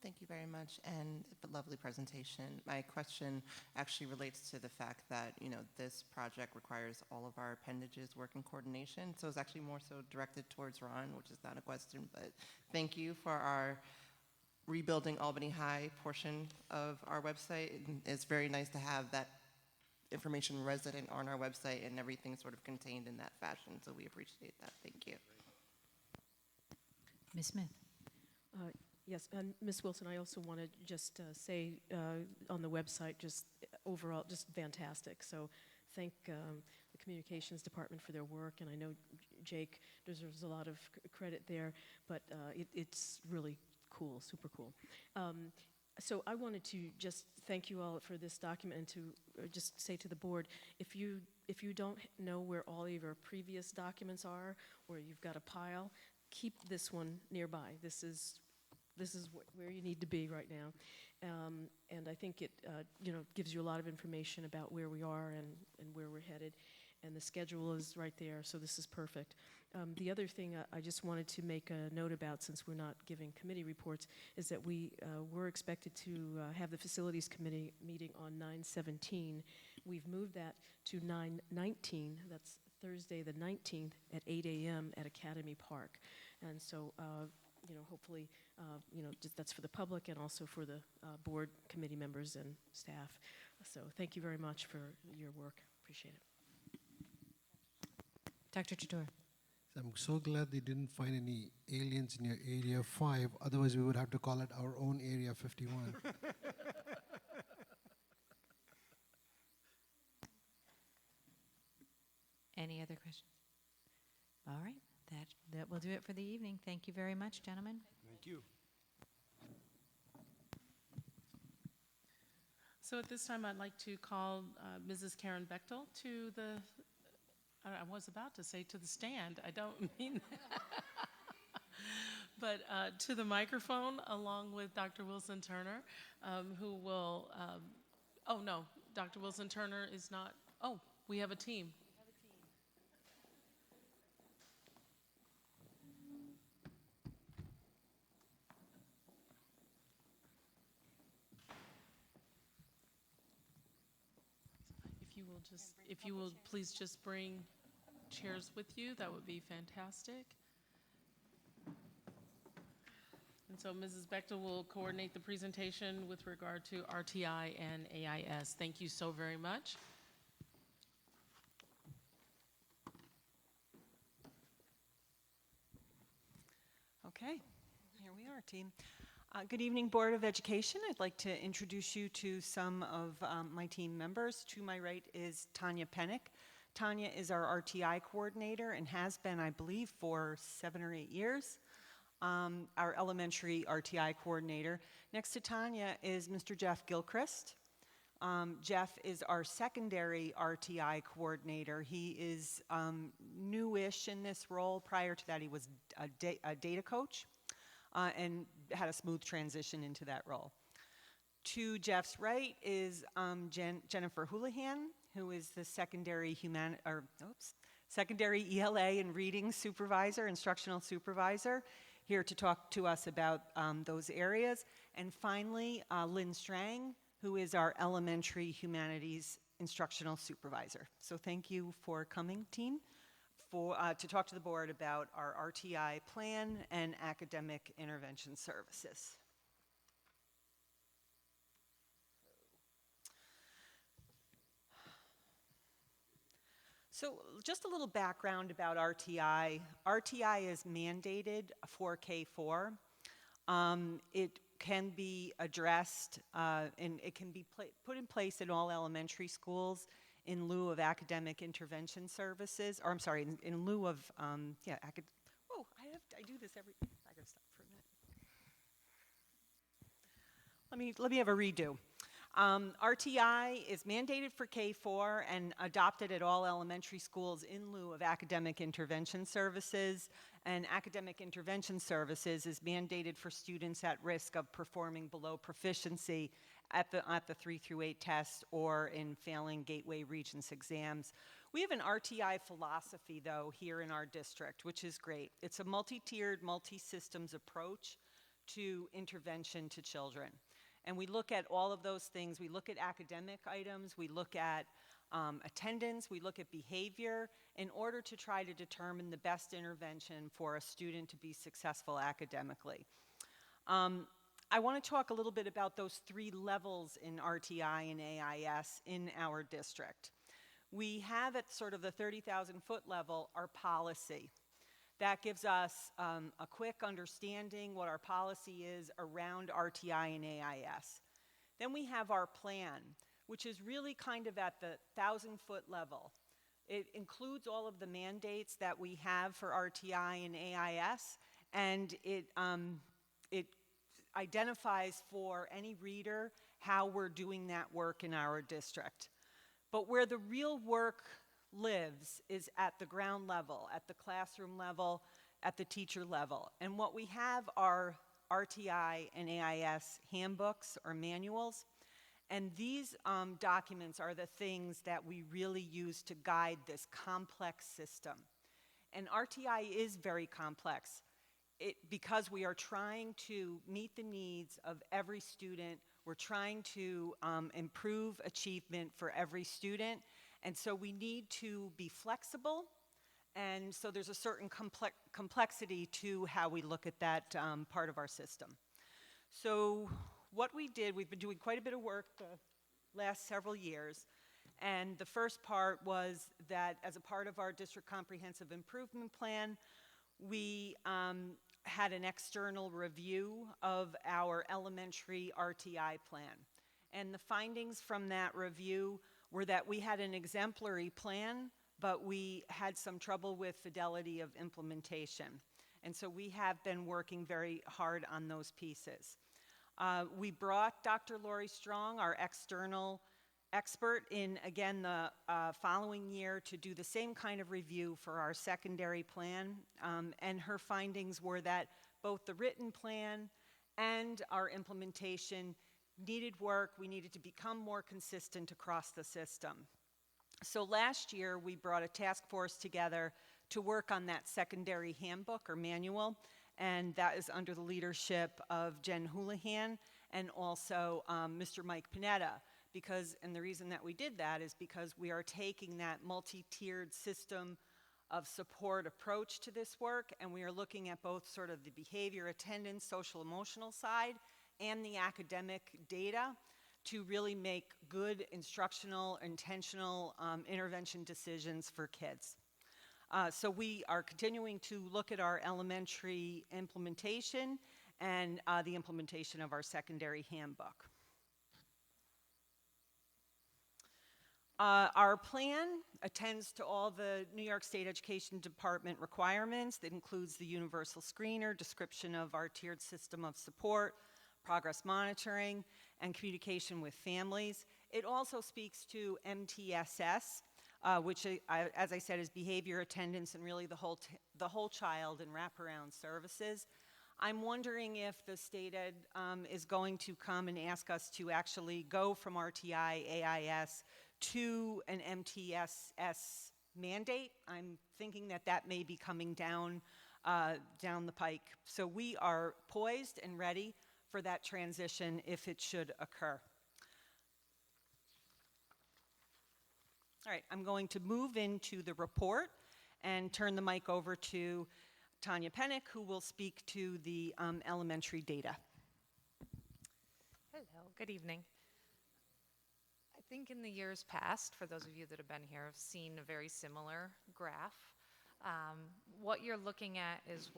Thank you very much, and a lovely presentation. My question actually relates to the fact that, this project requires all of our appendages work in coordination, so it's actually more so directed towards Ron, which is not a question, but thank you for our Rebuilding Albany High portion of our website. It's very nice to have that information resident on our website and everything sort of contained in that fashion, so we appreciate that. Thank you. Ms. Smith? Yes, and Ms. Wilson, I also want to just say on the website, just overall, just fantastic. So thank the communications department for their work, and I know Jake deserves a lot of credit there, but it's really cool, super cool. So I wanted to just thank you all for this document and to just say to the board, if you don't know where all of your previous documents are, or you've got a pile, keep this one nearby. This is where you need to be right now. And I think it gives you a lot of information about where we are and where we're headed. And the schedule is right there, so this is perfect. The other thing I just wanted to make a note about, since we're not giving committee reports, is that we were expected to have the Facilities Committee meeting on 9/17. We've moved that to 9/19. That's Thursday the 19th at 8 a.m. at Academy Park. And so hopefully, just that's for the public and also for the board committee members and staff. So thank you very much for your work. Appreciate it. Dr. Chador? I'm so glad they didn't find any aliens in your Area 5. Otherwise, we would have to call it our own Area 51. Any other questions? All right, that will do it for the evening. Thank you very much, gentlemen. Thank you. So at this time, I'd like to call Mrs. Karen Bechtel to the, I was about to say to the stand. I don't mean that. But to the microphone, along with Dr. Wilson Turner, who will, oh no, Dr. Wilson Turner is not, oh, we have a team. If you will please just bring chairs with you, that would be fantastic. And so Mrs. Bechtel will coordinate the presentation with regard to RTI and AIS. Thank you so very much. Okay, here we are, team. Good evening, Board of Education. I'd like to introduce you to some of my team members. To my right is Tanya Pennick. Tanya is our RTI coordinator and has been, I believe, for 7 or 8 years. Our elementary RTI coordinator. Next to Tanya is Mr. Jeff Gilchrist. Jeff is our secondary RTI coordinator. He is newish in this role. Prior to that, he was a data coach and had a smooth transition into that role. To Jeff's right is Jennifer Houlihan, who is the secondary ELA and reading supervisor, instructional supervisor, here to talk to us about those areas. And finally, Lynn Strang, who is our elementary humanities instructional supervisor. So thank you for coming, team, to talk to the board about our RTI plan and academic intervention services. So just a little background about RTI. RTI is mandated for K-4. It can be addressed and it can be put in place in all elementary schools in lieu of academic intervention services, or I'm sorry, in lieu of, I do this every, I gotta stop for a minute. Let me have a redo. RTI is mandated for K-4 and adopted at all elementary schools in lieu of academic intervention services. And academic intervention services is mandated for students at risk of performing below proficiency at the 3 through 8 test or in failing Gateway Regents exams. We have an RTI philosophy, though, here in our district, which is great. It's a multi-tiered, multi-systems approach to intervention to children. And we look at all of those things. We look at academic items, we look at attendance, we look at behavior in order to try to determine the best intervention for a student to be successful academically. I want to talk a little bit about those 3 levels in RTI and AIS in our district. We have at sort of the 30,000-foot level our policy. That gives us a quick understanding what our policy is around RTI and AIS. Then we have our plan, which is really kind of at the 1,000-foot level. It includes all of the mandates that we have for RTI and AIS, and it identifies for any reader how we're doing that work in our district. But where the real work lives is at the ground level, at the classroom level, at the teacher level. And what we have are RTI and AIS handbooks or manuals. And these documents are the things that we really use to guide this complex system. And RTI is very complex because we are trying to meet the needs of every student. We're trying to improve achievement for every student. And so we need to be flexible. And so there's a certain complexity to how we look at that part of our system. So what we did, we've been doing quite a bit of work the last several years. And the first part was that as a part of our district comprehensive improvement plan, we had an external review of our elementary RTI plan. And the findings from that review were that we had an exemplary plan, but we had some trouble with fidelity of implementation. And so we have been working very hard on those pieces. We brought Dr. Lori Strong, our external expert, in again the following year to do the same kind of review for our secondary plan. And her findings were that both the written plan and our implementation needed work. We needed to become more consistent across the system. So last year, we brought a task force together to work on that secondary handbook or manual, and that is under the leadership of Jen Houlihan and also Mr. Mike Panetta. And the reason that we did that is because we are taking that multi-tiered system of support approach to this work, and we are looking at both sort of the behavior, attendance, social, emotional side, and the academic data to really make good instructional, intentional intervention decisions for kids. So we are continuing to look at our elementary implementation and the implementation of our secondary handbook. Our plan attends to all the New York State Education Department requirements. That includes the universal screener, description of our tiered system of support, progress monitoring, and communication with families. It also speaks to MTSS, which, as I said, is behavior, attendance, and really the whole child and wraparound services. I'm wondering if the state ed is going to come and ask us to actually go from RTI, AIS to an MTSS mandate. I'm thinking that that may be coming down the pike. So we are poised and ready for that transition if it should occur. All right, I'm going to move into the report and turn the mic over to Tanya Pennick, who will speak to the elementary data. Hello, good evening. I think in the years past, for those of you that have been here, have seen a very similar graph. What you're looking at is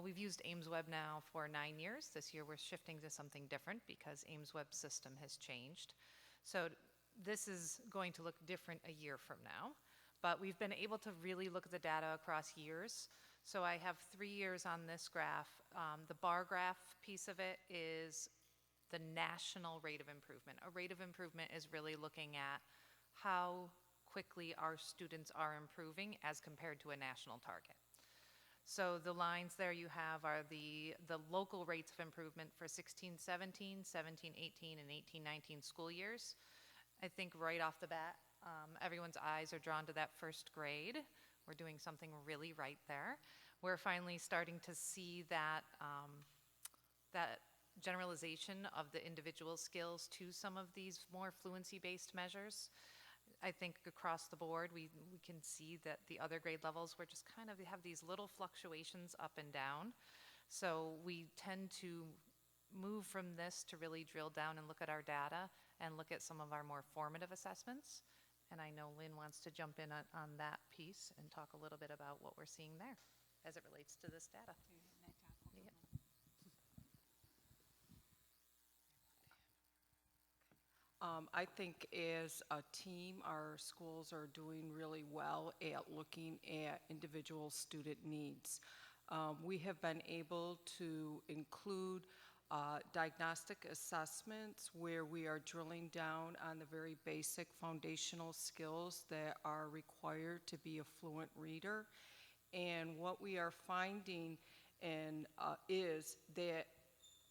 we've used AIMSweb now for 9 years. This year we're shifting to something different because AIMSweb's system has changed. So this is going to look different a year from now, but we've been able to really look at the data across years. So I have 3 years on this graph. The bar graph piece of it is the national rate of improvement. A rate of improvement is really looking at how quickly our students are improving as compared to a national target. So the lines there you have are the local rates of improvement for 16-17, 17-18, and 18-19 school years. I think right off the bat, everyone's eyes are drawn to that first grade. We're doing something really right there. We're finally starting to see that, that generalization of the individual skills to some of these more fluency-based measures. I think across the board, we can see that the other grade levels, we're just kind of have these little fluctuations up and down. So we tend to move from this to really drill down and look at our data and look at some of our more formative assessments. And I know Lynn wants to jump in on that piece and talk a little bit about what we're seeing there as it relates to this data. I think as a team, our schools are doing really well at looking at individual student needs. We have been able to include diagnostic assessments where we are drilling down on the very basic foundational skills that are required to be a fluent reader. And what we are finding is that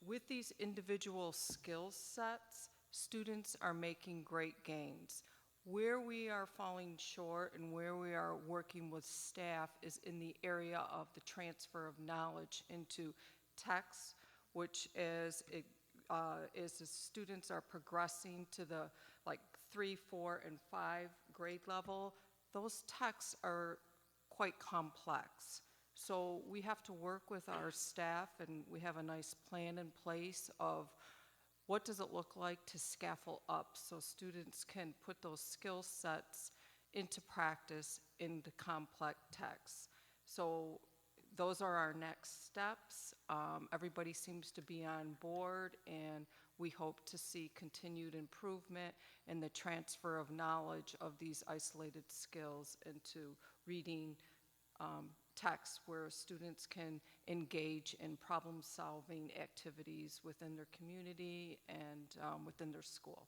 with these individual skill sets, students are making great gains. Where we are falling short and where we are working with staff is in the area of the transfer of knowledge into text, which as the students are progressing to the 3, 4, and 5 grade level, those texts are quite complex. So we have to work with our staff, and we have a nice plan in place of what does it look like to scaffold up so students can put those skill sets into practice in the complex texts. So those are our next steps. Everybody seems to be on board, and we hope to see continued improvement in the transfer of knowledge of these isolated skills into reading, text where students can engage in problem-solving activities within their community and within their school.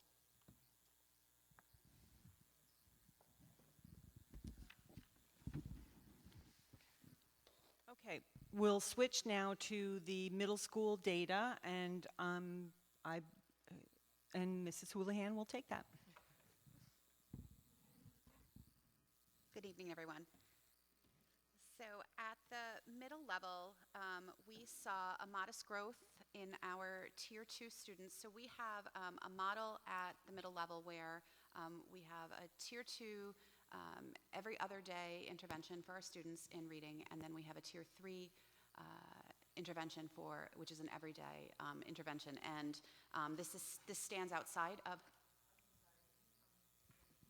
Okay, we'll switch now to the middle school data, and Mrs. Houlihan will take that. Good evening, everyone. So at the middle level, we saw a modest growth in our Tier 2 students. So we have a model at the middle level where we have a Tier 2 every other day intervention for our students in reading, and then we have a Tier 3 intervention which is an everyday intervention. And this stands outside of.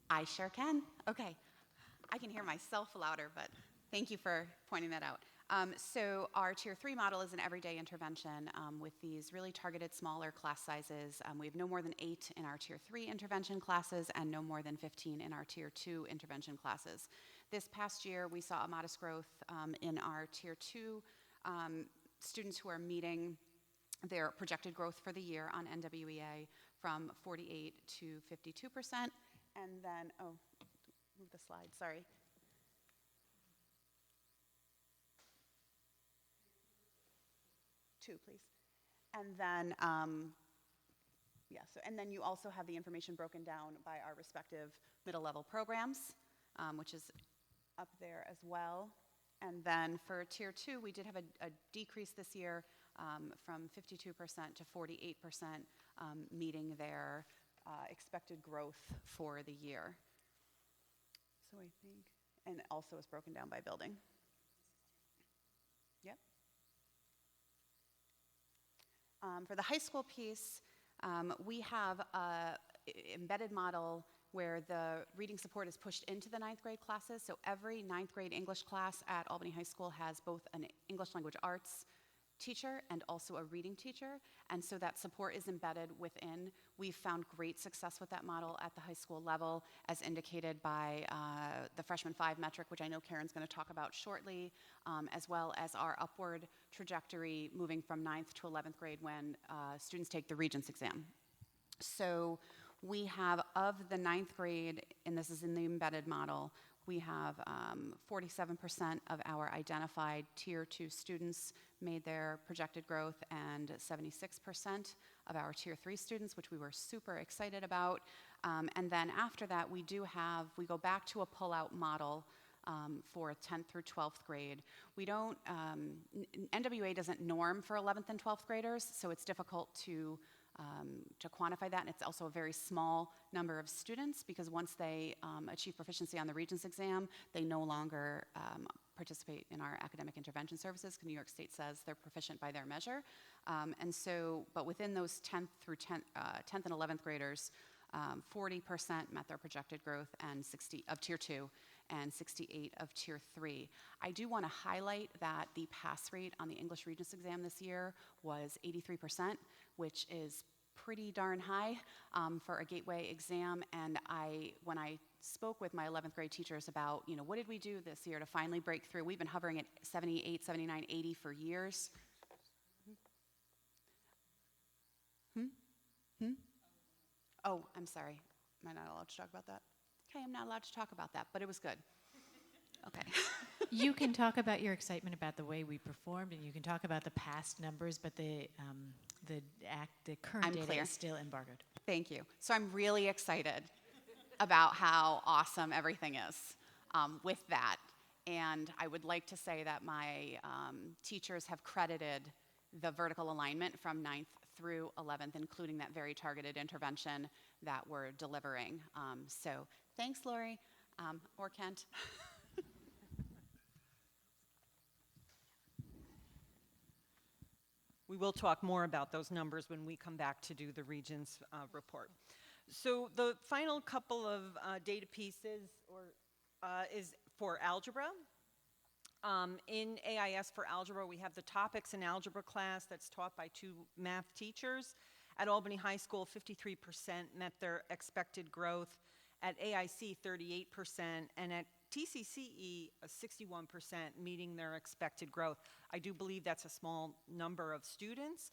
I sure can. Okay. I can hear myself louder, but thank you for pointing that out. So our Tier 3 model is an everyday intervention with these really targeted smaller class sizes. We have no more than 8 in our Tier 3 intervention classes and no more than 15 in our Tier 2 intervention classes. This past year, we saw a modest growth in our Tier 2 students who are meeting their projected growth for the year on NWEA from 48 to 52%. And then, move the slide, sorry. Two, please. And then, and then you also have the information broken down by our respective middle level programs, which is up there as well. And then for Tier 2, we did have a decrease this year from 52% to 48%, meeting their expected growth for the year. So I think, and also is broken down by building. Yep. For the high school piece, we have an embedded model where the reading support is pushed into the 9th grade classes. So every 9th grade English class at Albany High School has both an English language arts teacher and also a reading teacher. And so that support is embedded within. We've found great success with that model at the high school level, as indicated by the freshman 5 metric, which I know Karen's going to talk about shortly, as well as our upward trajectory moving from 9th to 11th grade when students take the Regents exam. So we have, of the 9th grade, and this is in the embedded model, we have 47% of our identified Tier 2 students made their projected growth, and 76% of our Tier 3 students, which we were super excited about. And then after that, we go back to a pull-out model for 10th through 12th grade. We don't, NWA doesn't norm for 11th and 12th graders, so it's difficult to quantify that, and it's also a very small number of students because once they achieve proficiency on the Regents exam, they no longer participate in our academic intervention services because New York State says they're proficient by their measure. And so, but within those 10th and 11th graders, 40% met their projected growth and 60 of Tier 2 and 68 of Tier 3. I do want to highlight that the pass rate on the English Regents exam this year was 83%, which is pretty darn high for a gateway exam. And when I spoke with my 11th grade teachers about, what did we do this year to finally break through? We've been hovering at 78, 79, 80 for years. Oh, I'm sorry. Am I not allowed to talk about that? Okay, I'm not allowed to talk about that, but it was good. Okay. You can talk about your excitement about the way we performed, and you can talk about the past numbers, but the current I'm data clear. is still embargoed. Thank you. So I'm really excited about how awesome everything is with that. And I would like to say that my teachers have credited the vertical alignment from 9th through 11th, including that very targeted intervention that we're delivering. So thanks, Lori, or Kent. We will talk more about those numbers when we come back to do the Regents report. So the final couple of data pieces is for algebra. In AIS for algebra, we have the topics in algebra class that's taught by 2 math teachers. At Albany High School, 53% met their expected growth. At AIC, 38%, and at TCCE, 61% meeting their expected growth. I do believe that's a small number of students.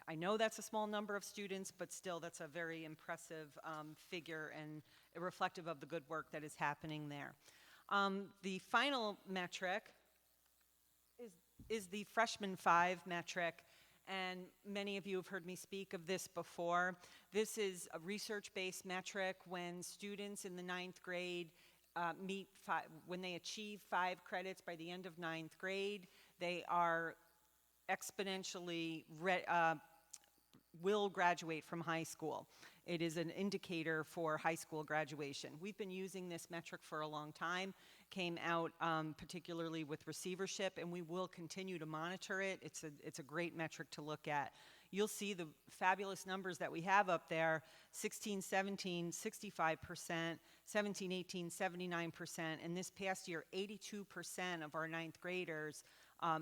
I know that's a small number of students, but still that's a very impressive figure and reflective of the good work that is happening there. The final metric is the freshman 5 metric, and many of you have heard me speak of this before. This is a research-based metric when students in the 9th grade when they achieve 5 credits by the end of 9th grade, they are exponentially will graduate from high school. It is an indicator for high school graduation. We've been using this metric for a long time, came out particularly with receivership, and we will continue to monitor it. It's a great metric to look at. You'll see the fabulous numbers that we have up there: 16, 17, 65%, 17, 18, 79%, and this past year, 82% of our 9th graders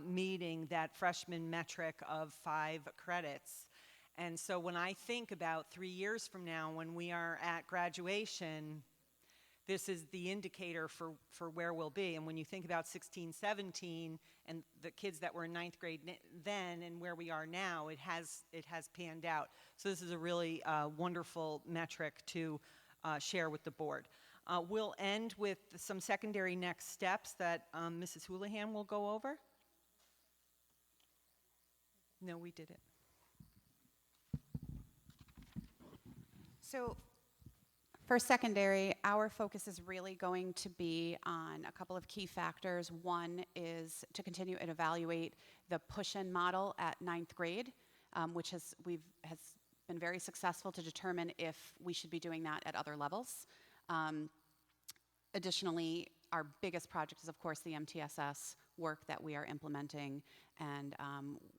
meeting that freshman metric of 5 credits. And so when I think about 3 years from now, when we are at graduation, this is the indicator for where we'll be. And when you think about 16, 17, and the kids that were in 9th grade then and where we are now, it has panned out. So this is a really wonderful metric to share with the board. We'll end with some secondary next steps that Mrs. Houlihan will go over. No, we did it. So for secondary, our focus is really going to be on a couple of key factors. One is to continue and evaluate the push-in model at 9th grade, which has been very successful to determine if we should be doing that at other levels. Additionally, our biggest project is, of course, the MTSS work that we are implementing, and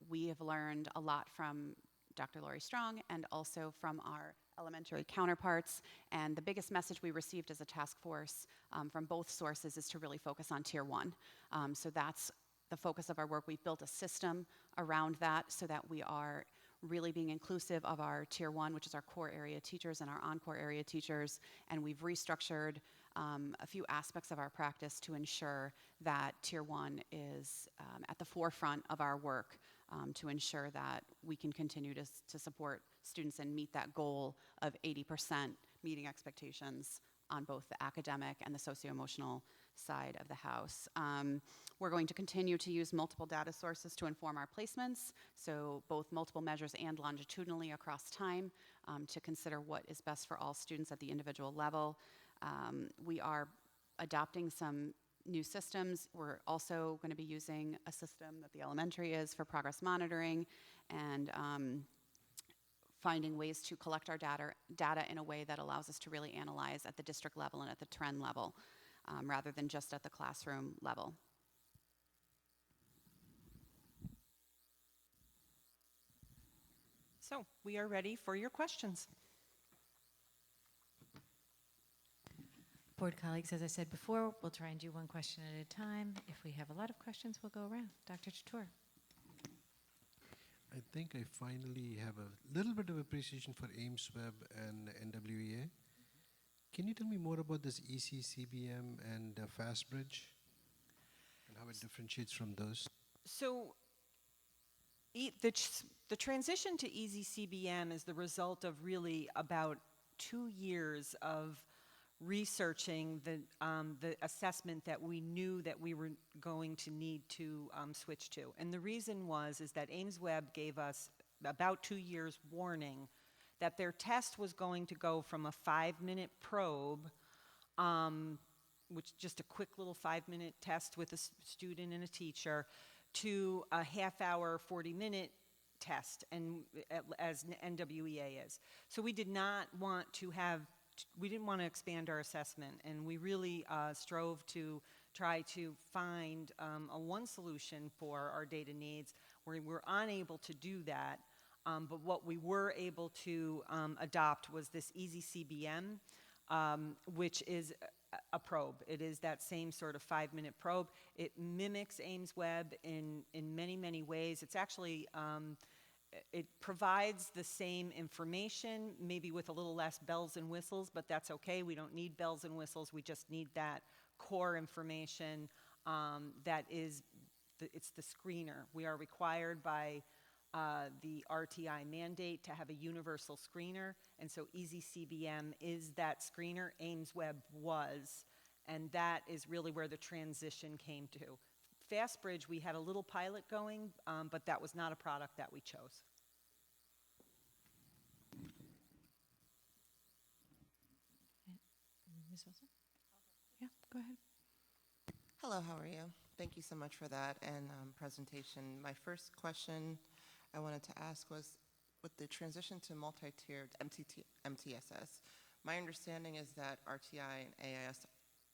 we have learned a lot from Dr. Lori Strong and also from our elementary counterparts, and the biggest message we received as a task force from both sources is to really focus on Tier 1. So that's the focus of our work. We've built a system around that so that we are really being inclusive of our Tier 1, which is our core area teachers and our on-core area teachers, and we've restructured a few aspects of our practice to ensure that Tier 1 is at the forefront of our work, to ensure that we can continue to support students and meet that goal of 80% meeting expectations on both the academic and the socio-emotional side of the house. We're going to continue to use multiple data sources to inform our placements, so both multiple measures and longitudinally across time, to consider what is best for all students at the individual level. We are adopting some new systems. We're also going to be using a system that the elementary is for progress monitoring, and finding ways to collect our data in a way that allows us to really analyze at the district level and at the trend level, rather than just at the classroom level. So we are ready for your questions. Board colleagues, as I said before, we'll try and do one question at a time. If we have a lot of questions, we'll go around. Dr. Chatoor. I think I finally have a little bit of appreciation for AIMSweb and NWEA. Can you tell me more about this ECCBM and FastBridge and how it differentiates from those? So the transition to EasyCBM is the result of really about 2 years of researching the assessment that we knew that we were going to need to switch to. And the reason is that AIMSweb gave us about 2 years warning that their test was going to go from a 5-minute probe, which just a quick little 5-minute test with a student and a teacher, to a half-hour, 40-minute test, and as NWEA is. So we did not want to we didn't want to expand our assessment, and we really strove to try to find one solution for our data needs. We were unable to do that, but what we were able to adopt was this EasyCBM, which is a probe. It is that same sort of 5-minute probe. It mimics AIMSweb in many, many ways. It's actually it provides the same information, maybe with a little less bells and whistles, but that's okay. We don't need bells and whistles. We just need that core information that is, it's the screener. We are required by the RTI mandate to have a universal screener, and so EasyCBM is that screener. AimsWeb was, and that is really where the transition came to. FastBridge, we had a little pilot going, but that was not a product that we chose. Ms. Wilson? Yeah, go ahead. Hello, how are you? Thank you so much for that and presentation. My first question I wanted to ask was, with the transition to multi-tiered MTSS, my understanding is that RTI and AIS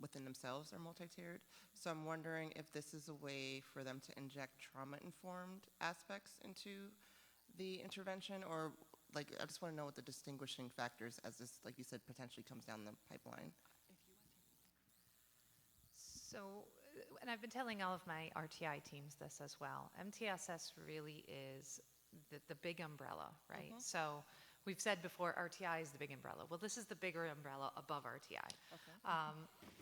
within themselves are multi-tiered. So I'm wondering if this is a way for them to inject trauma-informed aspects into the intervention, or like, I just want to know what the distinguishing factors, as this, like you said, potentially comes down the pipeline. So, and I've been telling all of my RTI teams this as well. MTSS really is the big umbrella, right? So we've said before RTI is the big umbrella. Well, this is the bigger umbrella above RTI.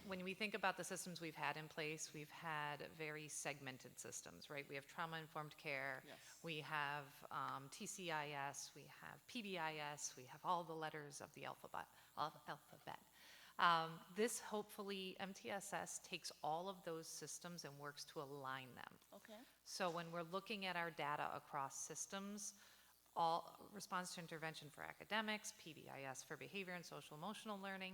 When we think about the systems we've had in place, we've had very segmented systems, right? We have trauma-informed care, we have TCIS, we have PBIS, we have all the letters of the alphabet. This hopefully, MTSS takes all of those systems and works to align them. Okay. So when we're looking at our data across systems, all response to intervention for academics, PBIS for behavior and social emotional learning,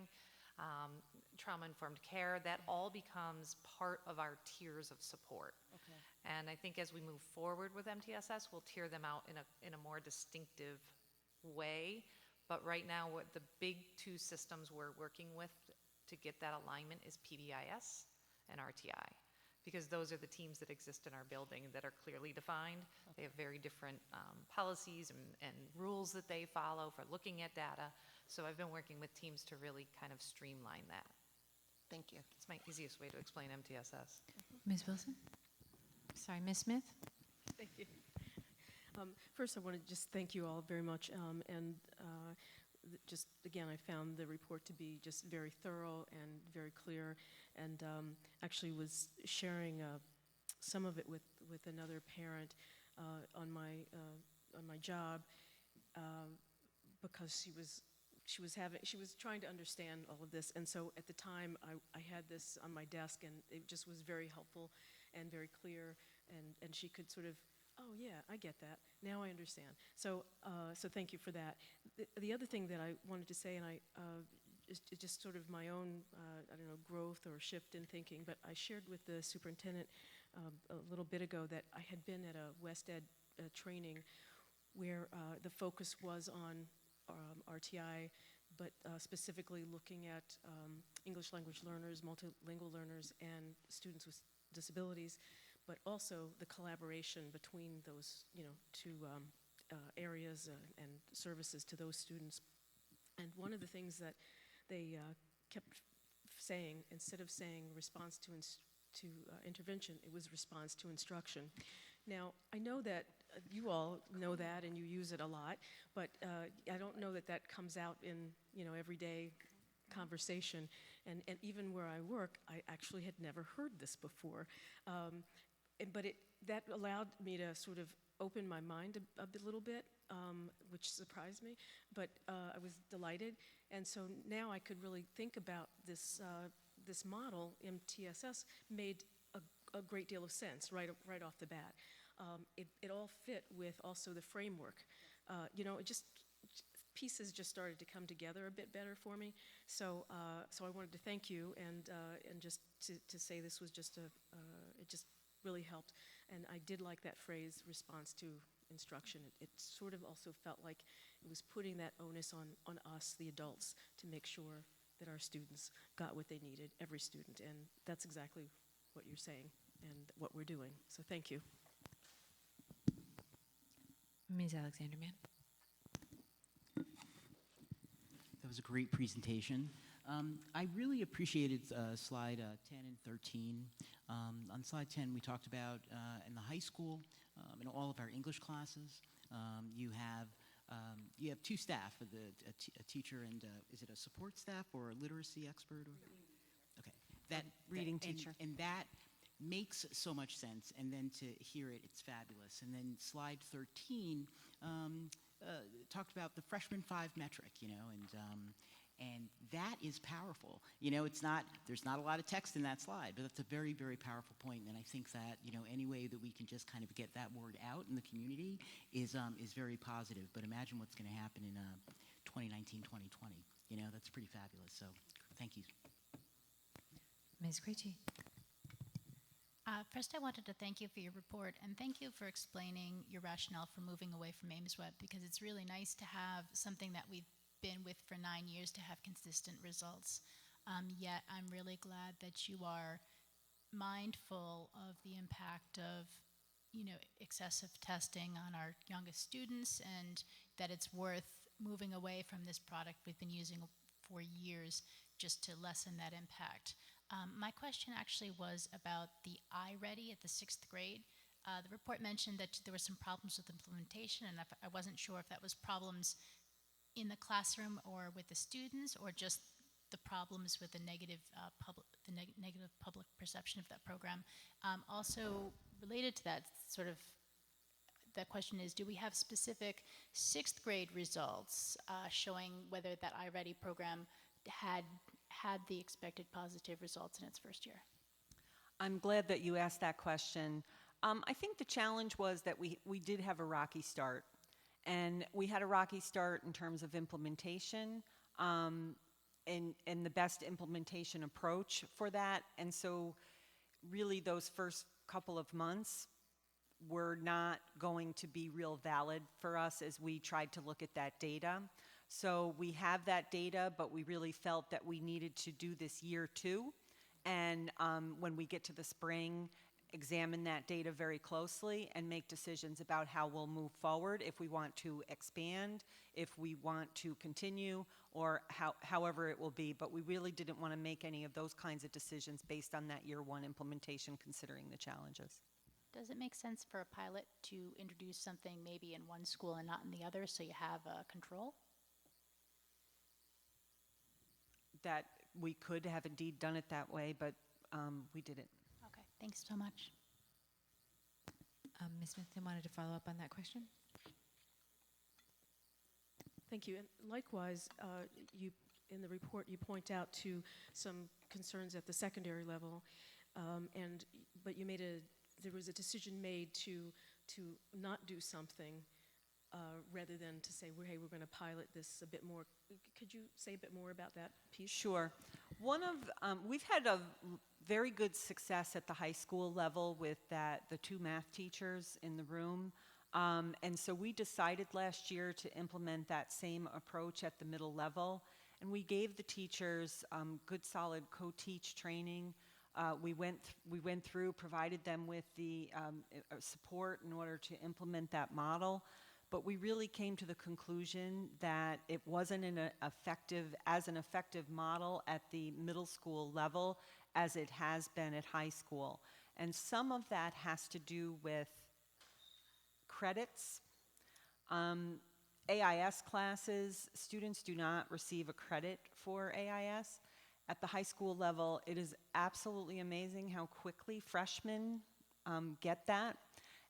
trauma-informed care, that all becomes part of our tiers of support. Okay. And I think as we move forward with MTSS, we'll tier them out in a more distinctive way. But right now, what the big two systems we're working with to get that alignment is PBIS and RTI, because those are the teams that exist in our building that are clearly defined. They have very different policies and rules that they follow for looking at data. So I've been working with teams to really kind of streamline that. Thank you. It's my easiest way to explain MTSS. Ms. Wilson? Sorry, Ms. Smith? Thank you. First, I want to just thank you all very much, and just again, I found the report to be just very thorough and very clear, and actually was sharing some of it with another parent on my job because she was trying to understand all of this, and so at the time I had this on my desk, and it just was very helpful and very clear, and she could sort of, oh yeah, I get that. Now I understand. So thank you for that. The other thing that I wanted to say, and is just sort of my own, I don't know, growth or shift in thinking, but I shared with the superintendent a little bit ago that I had been at a West Ed training where the focus was on RTI, but specifically looking at English language learners, multilingual learners, and students with disabilities, but also the collaboration between those, two areas and services to those students. And one of the things that they kept saying, instead of saying response to intervention, it was response to instruction. Now, I know that you all know that and you use it a lot, but I don't know that that comes out in, everyday conversation. And even where I work, I actually had never heard this before. But that allowed me to sort of open my mind a little bit, which surprised me, but I was delighted. And so now I could really think about this model. MTSS made a great deal of sense right off the bat. It all fit with also the framework. Pieces just started to come together a bit better for me. So I wanted to thank you and just to say this was just it just really helped. And I did like that phrase, response to instruction. It sort of also felt like it was putting that onus on us, the adults, to make sure that our students got what they needed, every student. And that's exactly what you're saying and what we're doing. So thank you. Ms. Alexander-Mann. That was a great presentation. I really appreciated slide 10 and 13. On slide 10, we talked about in the high school, in all of our English classes, you have two staff, a teacher and is it a support staff or a literacy expert? Okay, that reading and- teacher. And that makes so much sense, and then to hear it, it's fabulous. And then slide 13 talked about the freshman 5 metric, and that is powerful. There's not a lot of text in that slide, but that's a very, very powerful point. And I think that, any way that we can just kind of get that word out in the community is very positive. But imagine what's going to happen in 2019, 2020. That's pretty fabulous. So thank you. Ms. Creechy. First, I wanted to thank you for your report, and thank you for explaining your rationale for moving away from AIMSweb, because it's really nice to have something that we've been with for 9 years to have consistent results. Yet, I'm really glad that you are mindful of the impact of, excessive testing on our youngest students, and that it's worth moving away from this product we've been using for years just to lessen that impact. My question actually was about the iReady at the 6th grade. The report mentioned that there were some problems with implementation, and I wasn't sure if that was problems in the classroom or with the students, or just the problems with the negative public perception of that program. Also related to that, that question is, do we have specific 6th grade results showing whether that iReady program had the expected positive results in its first year? I'm glad that you asked that question. I think the challenge was that we did have a rocky start. And we had a rocky start in terms of implementation and the best implementation approach for that. And so really those first couple of months were not going to be real valid for us as we tried to look at that data. So we have that data, but we really felt that we needed to do this year 2. And when we get to the spring, examine that data very closely and make decisions about how we'll move forward, if we want to expand, if we want to continue, or however it will be. But we really didn't want to make any of those kinds of decisions based on that year 1 implementation, considering the challenges. Does it make sense for a pilot to introduce something maybe in one school and not in the other, so you have control? That we could have indeed done it that way, but we didn't. Okay, thanks so much. Ms. Smith wanted to follow up on that question. Thank you. And likewise, in the report, you point out to some concerns at the secondary level, but there was a decision made to not do something rather than to say, hey, we're going to pilot this a bit more. Could you say a bit more about that piece? Sure. We've had a very good success at the high school level with the 2 math teachers in the room. And so we decided last year to implement that same approach at the middle level. And we gave the teachers good, solid co-teach training. We went through, provided them with the support in order to implement that model. But we really came to the conclusion that it wasn't an effective model at the middle school level as it has been at high school. And some of that has to do with credits. AIS classes, students do not receive a credit for AIS. At the high school level, it is absolutely amazing how quickly freshmen get that.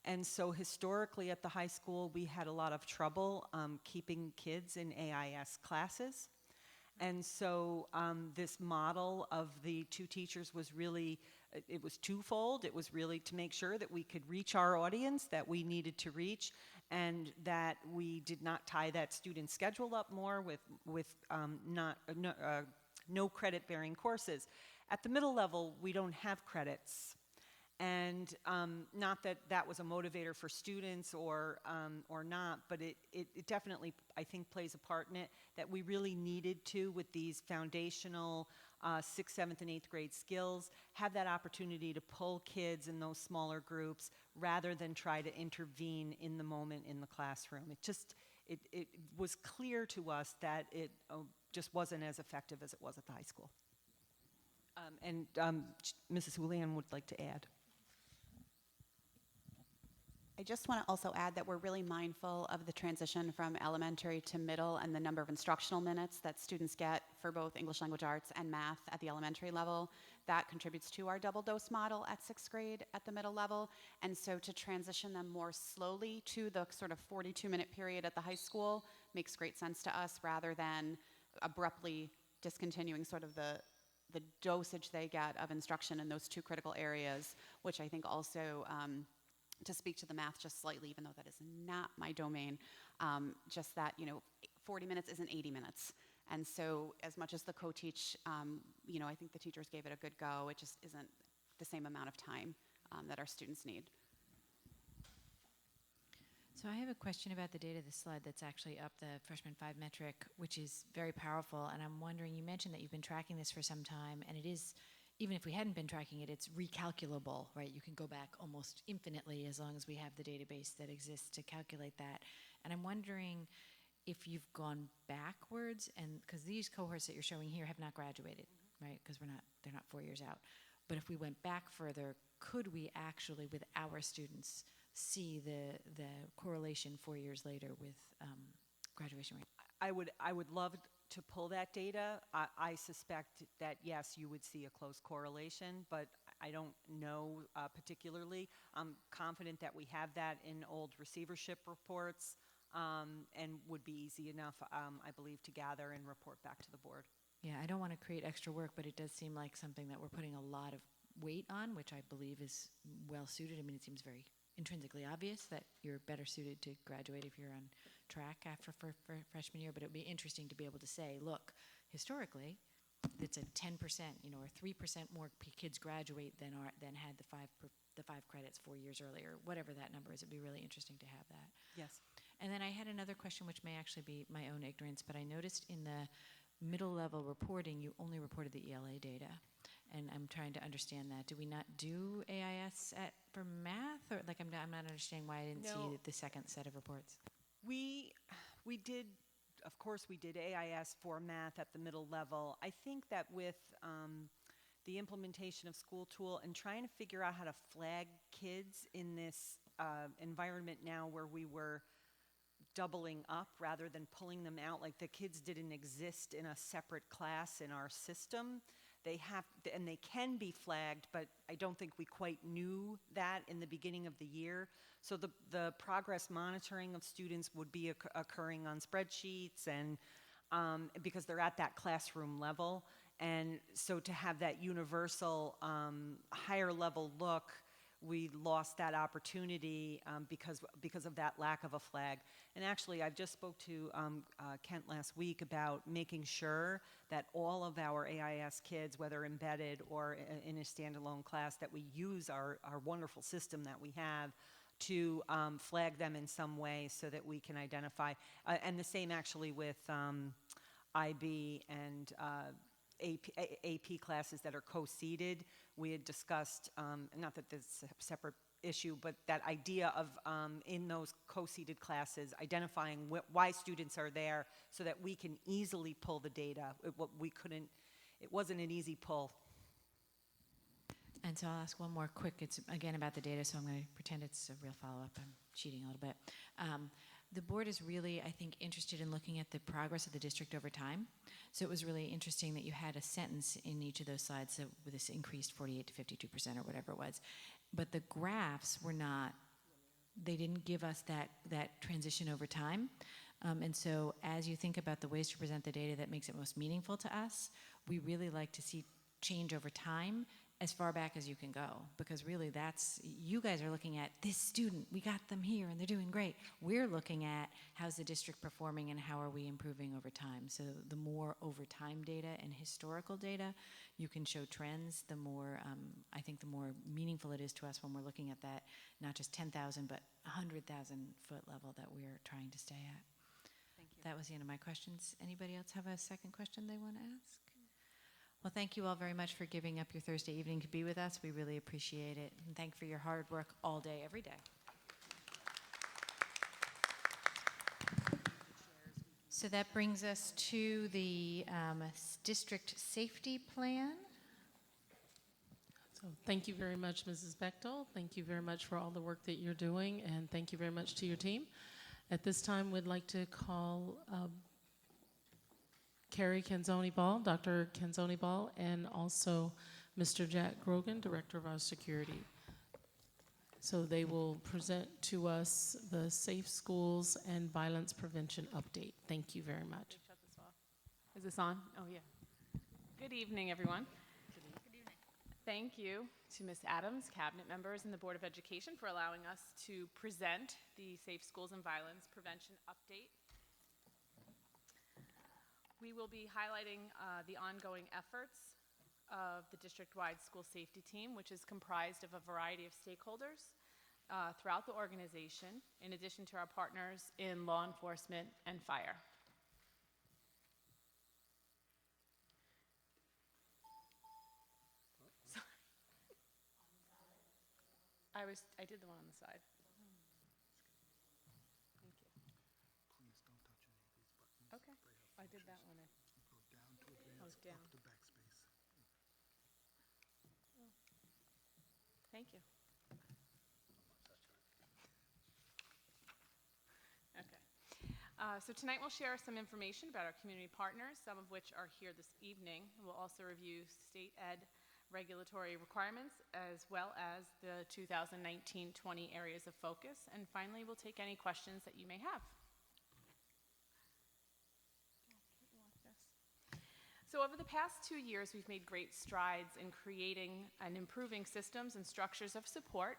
And so historically at the high school, we had a lot of trouble keeping kids in AIS classes. And so this model of the 2 teachers was really, it was twofold. It was really to make sure that we could reach our audience that we needed to reach, and that we did not tie that student schedule up more with no credit-bearing courses. At the middle level, we don't have credits. And not that that was a motivator for students or not, but it definitely, I think, plays a part in it that we really needed to, with these foundational 6th, 7th, and 8th grade skills, have that opportunity to pull kids in those smaller groups rather than try to intervene in the moment in the classroom. It was clear to us that it just wasn't as effective as it was at the high school. Mrs. Julian would like to add. I just want to also add that we're really mindful of the transition from elementary to middle and the number of instructional minutes that students get for both English language arts and math at the elementary level. That contributes to our double dose model at 6th grade at the middle level. And so to transition them more slowly to the sort of 42-minute period at the high school makes great sense to us, rather than abruptly discontinuing sort of the dosage they get of instruction in those two critical areas, which I think also, to speak to the math just slightly, even though that is not my domain, just that, 40 minutes isn't 80 minutes. And so as much as the co-teach, I think the teachers gave it a good go, it just isn't the same amount of time that our students need. So I have a question about the data, the slide that's actually up, the freshman 5 metric, which is very powerful. And I'm wondering, you mentioned that you've been tracking this for some time, and it is, even if we hadn't been tracking it, it's recalculable, right? You can go back almost infinitely as long as we have the database that exists to calculate that. And I'm wondering if you've gone backwards, and because these cohorts that you're showing here have not graduated, right? Because they're not 4 years out. But if we went back further, could we actually, with our students, see the correlation 4 years later with graduation rate? I would love to pull that data. I suspect that, yes, you would see a close correlation, but I don't know particularly. I'm confident that we have that in old receivership reports, and would be easy enough, I believe, to gather and report back to the board. Yeah, I don't want to create extra work, but it does seem like something that we're putting a lot of weight on, which I believe is well suited. I mean, it seems very intrinsically obvious that you're better suited to graduate if you're on track after for freshman year, but it would be interesting to be able to say, look, historically, it's a 10%, or 3% more kids graduate than had the five credits 4 years earlier, whatever that number is. It'd be really interesting to have that. Yes. And then I had another question, which may actually be my own ignorance, but I noticed in the middle level reporting, you only reported the ELA data. And I'm trying to understand that. Do we not do AIS for math? Or I'm not understanding why I didn't see the second set of reports. We did, of course, we did AIS for math at the middle level. I think that with the implementation of School Tool and trying to figure out how to flag kids in this environment now where we were doubling up rather than pulling them out, like the kids didn't exist in a separate class in our system. They can be flagged, but I don't think we quite knew that in the beginning of the year. So the progress monitoring of students would be occurring on spreadsheets, and because they're at that classroom level. And so to have that universal higher level look, we lost that opportunity because of that lack of a flag. And actually, I've just spoke to Kent last week about making sure that all of our AIS kids, whether embedded or in a standalone class, that we use our wonderful system that we have to flag them in some way so that we can identify. And the same actually with IB and AP classes that are co-seated. We had discussed, not that this is a separate issue, but that idea of in those co-seated classes, identifying why students are there so that we can easily pull the data. It wasn't an easy pull. And so I'll ask one more quick, it's again about the data, so I'm going to pretend it's a real follow-up. I'm cheating a little bit. The board is really, I think, interested in looking at the progress of the district over time. So it was really interesting that you had a sentence in each of those slides that with this increased 48 to 52% or whatever it was. But the graphs were not, they didn't give us that transition over time. And so as you think about the ways to present the data that makes it most meaningful to us, we really like to see change over time as far back as you can go, because really that's, you guys are looking at this student, we got them here and they're doing great. We're looking at how's the district performing and how are we improving over time. So the more over time data and historical data you can show trends, the more, I think the more meaningful it is to us when we're looking at that, not just 10,000, but 100,000 foot level that we're trying to stay at. Thank you. That was the end of my questions. Anybody else have a second question they want to ask? Well, thank you all very much for giving up your Thursday evening to be with us. We really appreciate it. And thank you for your hard work all day, every day. So that brings us to the district safety plan. So thank you very much, Mrs. Bechtel. Thank you very much for all the work that you're doing, and thank you very much to your team. At this time, we'd like to call Carrie Canzoni Ball, Dr. Canzoni Ball, and also Mr. Jack Grogan, Director of our Security. So they will present to us the Safe Schools and Violence Prevention Update. Thank you very much. Shut this off. Is this on? Oh, yeah. Good evening, everyone. Thank you to Ms. Adams, cabinet members, and the Board of Education for allowing us to present the Safe Schools and Violence Prevention Update. We will be highlighting the ongoing efforts of the district-wide school safety team, which is comprised of a variety of stakeholders throughout the organization, in addition to our partners in law enforcement and fire. I did the one on the side. Thank you. Please don't touch any of these buttons. Okay, I did that one. Go down to advance, down. up to backspace. Thank you. Okay. So tonight we'll share some information about our community partners, some of which are here this evening. We'll also review state ed regulatory requirements, as well as the 2019-20 areas of focus. And finally, we'll take any questions that you may have. So over the past 2 years, we've made great strides in creating and improving systems and structures of support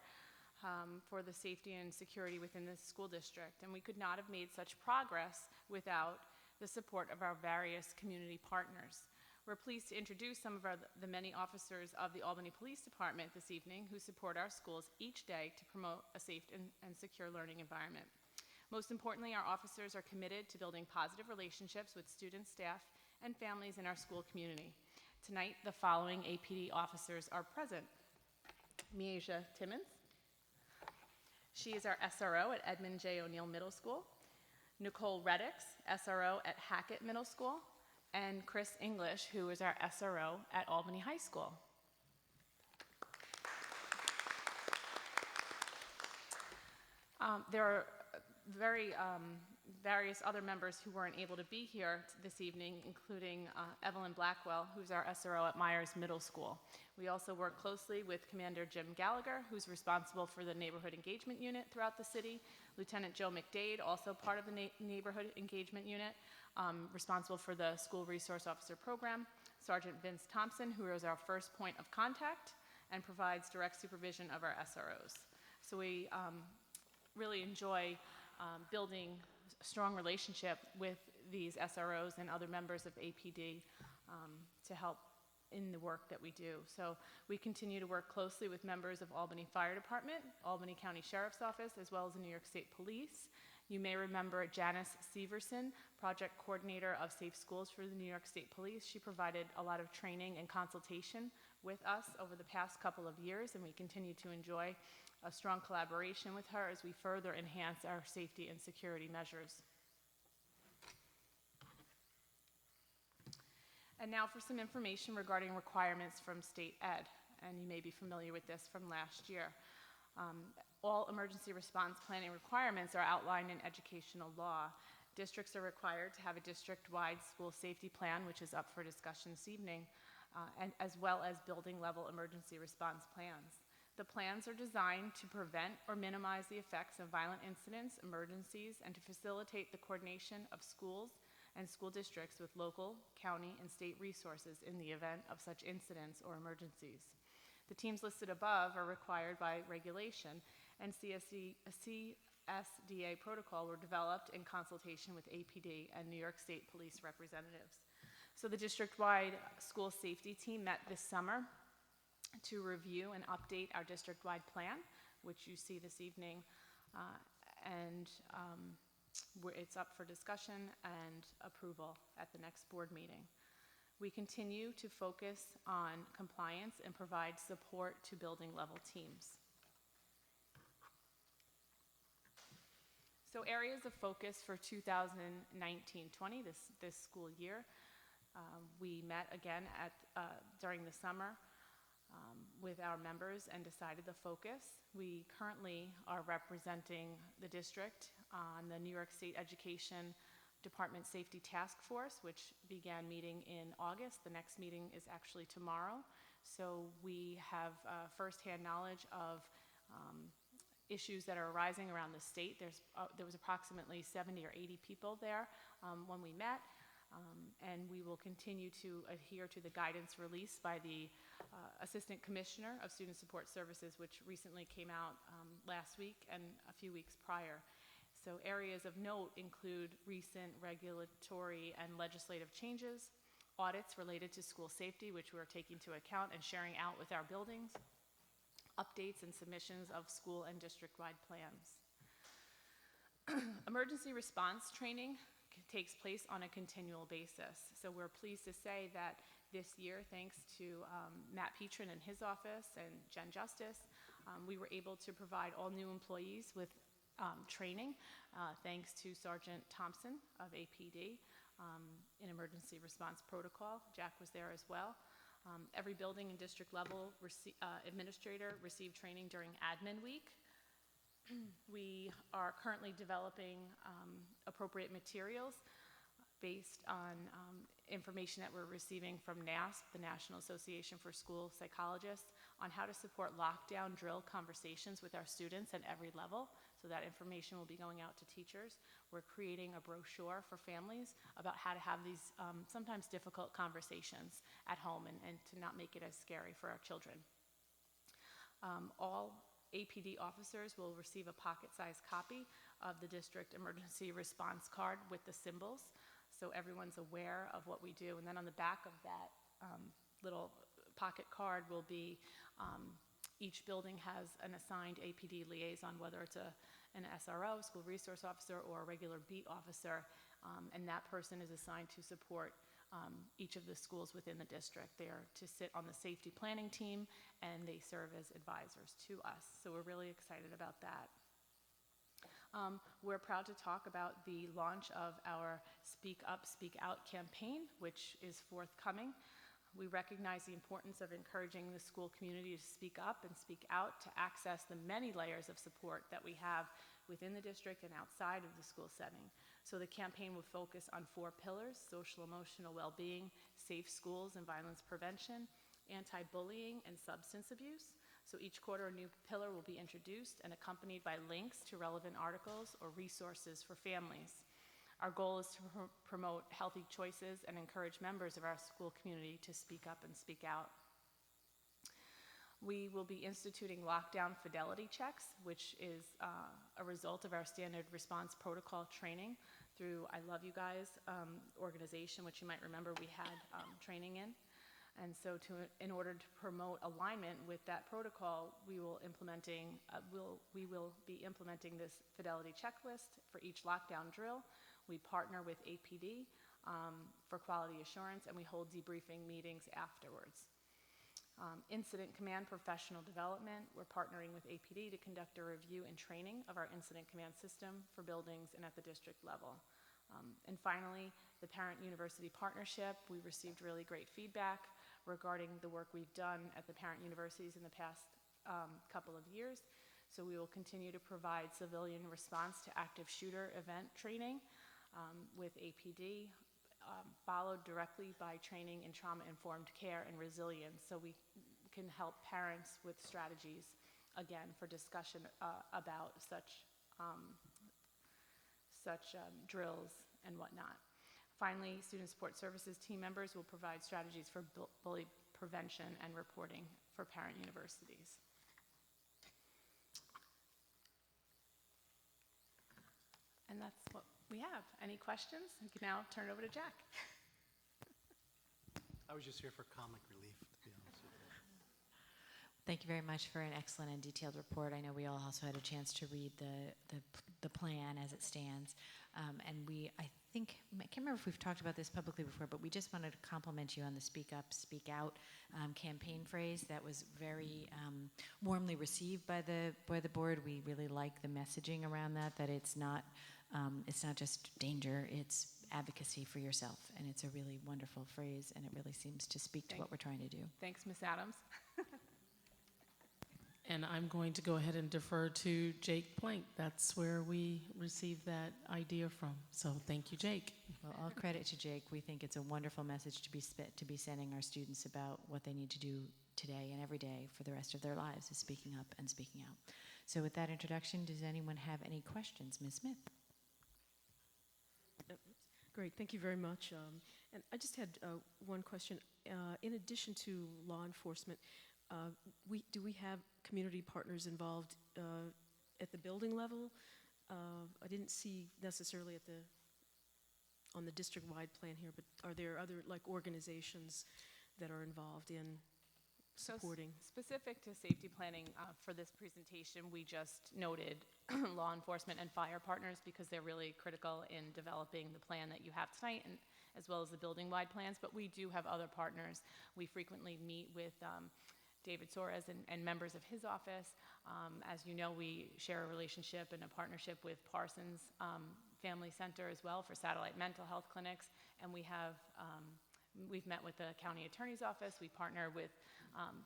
for the safety and security within the school district. And we could not have made such progress without the support of our various community partners. We're pleased to introduce some of the many officers of the Albany Police Department this evening who support our schools each day to promote a safe and secure learning environment. Most importantly, our officers are committed to building positive relationships with students, staff, and families in our school community. Tonight, the following APD officers are present. Miasia Timmons. She is our SRO at Edmund J. O'Neill Middle School. Nicole Reddix, SRO at Hackett Middle School. And Chris English, who is our SRO at Albany High School. There are various other members who weren't able to be here this evening, including Evelyn Blackwell, who's our SRO at Myers Middle School. We also work closely with Commander Jim Gallagher, who's responsible for the Neighborhood Engagement Unit throughout the city, Lieutenant Joe McDade, also part of the Neighborhood Engagement Unit, responsible for the School Resource Officer Program, Sergeant Vince Thompson, who is our first point of contact and provides direct supervision of our SROs. So we really enjoy building a strong relationship with these SROs and other members of APD to help in the work that we do. So we continue to work closely with members of Albany Fire Department, Albany County Sheriff's Office, as well as the New York State Police. You may remember Janice Severson, project coordinator of Safe Schools for the New York State Police. She provided a lot of training and consultation with us over the past couple of years, and we continue to enjoy a strong collaboration with her as we further enhance our safety and security measures. And now for some information regarding requirements from state ed, and you may be familiar with this from last year. All emergency response planning requirements are outlined in educational law. Districts are required to have a district-wide school safety plan, which is up for discussion this evening, and as well as building-level emergency response plans. The plans are designed to prevent or minimize the effects of violent incidents, emergencies, and to facilitate the coordination of schools and school districts with local, county, and state resources in the event of such incidents or emergencies. The teams listed above are required by regulation, and CSDA protocol were developed in consultation with APD and New York State Police representatives. So the district-wide school safety team met this summer to review and update our district-wide plan, which you see this evening, it's up for discussion and approval at the next board meeting. We continue to focus on compliance and provide support to building level teams. So areas of focus for 2019-20, this school year. We met again during the summer with our members and decided the focus. We currently are representing the district on the New York State Education Department Safety Task Force, which began meeting in August. The next meeting is actually tomorrow. So we have firsthand knowledge of issues that are arising around the state. There was approximately 70 or 80 people there when we met. And we will continue to adhere to the guidance released by the Assistant Commissioner of Student Support Services, which recently came out last week and a few weeks prior. So areas of note include recent regulatory and legislative changes, audits related to school safety, which we're taking into account and sharing out with our buildings, updates and submissions of school and district-wide plans. Emergency response training takes place on a continual basis. So we're pleased to say that this year, thanks to Matt Petrin and his office and Jen Justice, we were able to provide all new employees with training, thanks to Sergeant Thompson of APD in emergency response protocol. Jack was there as well. Every building and district level administrator received training during admin week. We are currently developing appropriate materials based on information that we're receiving from NASP, the National Association for School Psychologists, on how to support lockdown drill conversations with our students at every level. So that information will be going out to teachers. We're creating a brochure for families about how to have these sometimes difficult conversations at home and to not make it as scary for our children. All APD officers will receive a pocket-sized copy of the district emergency response card with the symbols, so everyone's aware of what we do. And then on the back of that little pocket card will be each building has an assigned APD liaison, whether it's an SRO, school resource officer, or a regular beat officer, and that person is assigned to support each of the schools within the district. They are to sit on the safety planning team, and they serve as advisors to us. So we're really excited about that. We're proud to talk about the launch of our Speak Up, Speak Out campaign, which is forthcoming. We recognize the importance of encouraging the school community to speak up and speak out to access the many layers of support that we have within the district and outside of the school setting. So the campaign will focus on 4 pillars: social emotional well-being, safe schools and violence prevention, anti-bullying, and substance abuse. So each quarter a new pillar will be introduced and accompanied by links to relevant articles or resources for families. Our goal is to promote healthy choices and encourage members of our school community to speak up and speak out. We will be instituting lockdown fidelity checks, which is a result of our standard response protocol training through I Love You Guys organization, which you might remember we had training in. And so in order to promote alignment with that protocol, we will be implementing this fidelity checklist for each lockdown drill. We partner with APD for quality assurance, and we hold debriefing meetings afterwards. Incident command professional development, we're partnering with APD to conduct a review and training of our incident command system for buildings and at the district level. And finally, the parent-university partnership. We received really great feedback regarding the work we've done at the parent universities in the past couple of years. So we will continue to provide civilian response to active shooter event training with APD, followed directly by training in trauma-informed care and resilience, so we can help parents with strategies, again, for discussion about such drills and whatnot. Finally, student support services team members will provide strategies for bully prevention and reporting for parent universities. And that's what we have. Any questions? We can now turn it over to Jack. I was just here for comic relief, to be honest with you. Thank you very much for an excellent and detailed report. I know we all also had a chance to read the plan as it stands. And I can't remember if we've talked about this publicly before, but we just wanted to compliment you on the Speak Up, Speak Out campaign phrase. That was very warmly received by the board. We really like the messaging around that it's not just danger, it's advocacy for yourself. And it's a really wonderful phrase, and it really seems to speak to what we're trying to do. Thanks, Ms. Adams. And I'm going to go ahead and defer to Jake Plank. That's where we received that idea from. So thank you, Jake. Well, all credit to Jake. We think it's a wonderful message to be sending our students about what they need to do today and every day for the rest of their lives, is speaking up and speaking out. So with that introduction, does anyone have any questions? Ms. Smith? Great, thank you very much. And I just had one question. In addition to law enforcement, do we have community partners involved at the building level? I didn't see necessarily on the district-wide plan here, but are there other organizations that are involved in supporting? Specific to safety planning for this presentation, we just noted law enforcement and fire partners because they're really critical in developing the plan that you have tonight, and as well as the building-wide plans. But we do have other partners. We frequently meet with David Soares and members of his office. As you know, we share a relationship and a partnership with Parsons Family Center as well for satellite mental health clinics. And we have, we've met with the county attorney's office. We partner with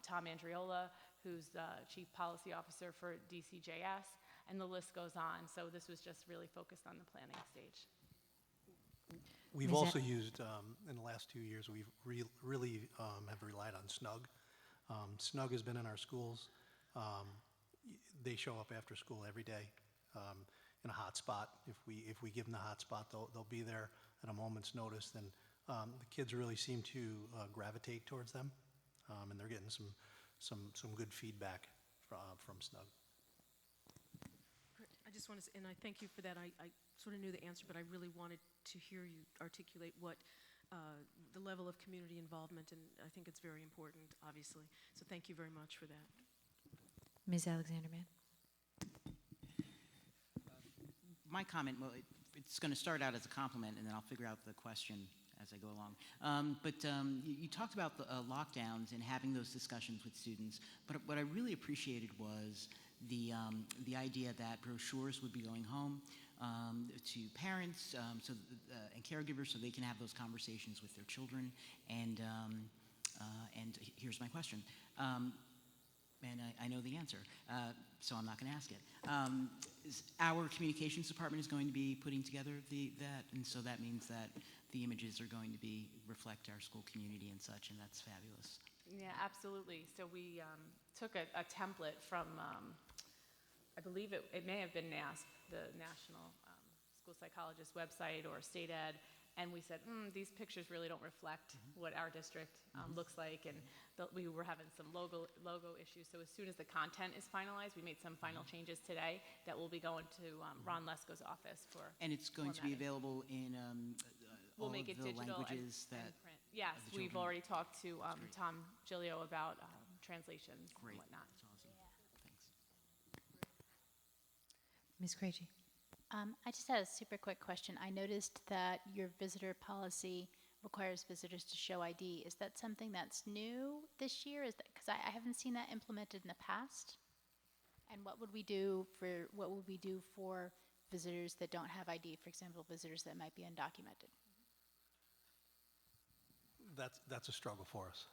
Tom Andriola, who's the chief policy officer for DCJS, and the list goes on. So this was just really focused on the planning stage. We've also used, in the last 2 years, we've really have relied on SNUG. SNUG has been in our schools. They show up after school every day in a hot spot. If we give them the hot spot, they'll be there at a moment's notice. Then the kids really seem to gravitate towards them, and they're getting some good feedback from SNUG. I just want to, and I thank you for that. I sort of knew the answer, but I really wanted to hear you articulate what the level of community involvement, and I think it's very important, obviously. So thank you very much for that. Ms. Alexander-Mann? My comment, well, it's going to start out as a compliment, and then I'll figure out the question as I go along. You talked about the lockdowns and having those discussions with students, but what I really appreciated was the idea that brochures would be going home to parents and caregivers so they can have those conversations with their children. And here's my question. And I know the answer, so I'm not going to ask it. Our communications department is going to be putting together that, and so that means that the images are going to reflect our school community and such, and that's fabulous. Yeah, absolutely. So we took a template from, I believe it may have been NASP, the National School Psychologist website, or State Ed, and we said, these pictures really don't reflect what our district looks like, and we were having some logo issues. So as soon as the content is finalized, we made some final changes today that will be going to Ron Lesko's office for. And it's going to be available in we'll all make of it the digital languages and that. print. Yes, we've children. already talked to Tom Gilio about translations Great. and whatnot. That's awesome. Thanks. Ms. Krejci? I just had a super quick question. I noticed that your visitor policy requires visitors to show ID. Is that something that's new this year? Is that because I haven't seen that implemented in the past? And what would we do for visitors that don't have ID? For example, visitors that might be undocumented. That's a struggle for us.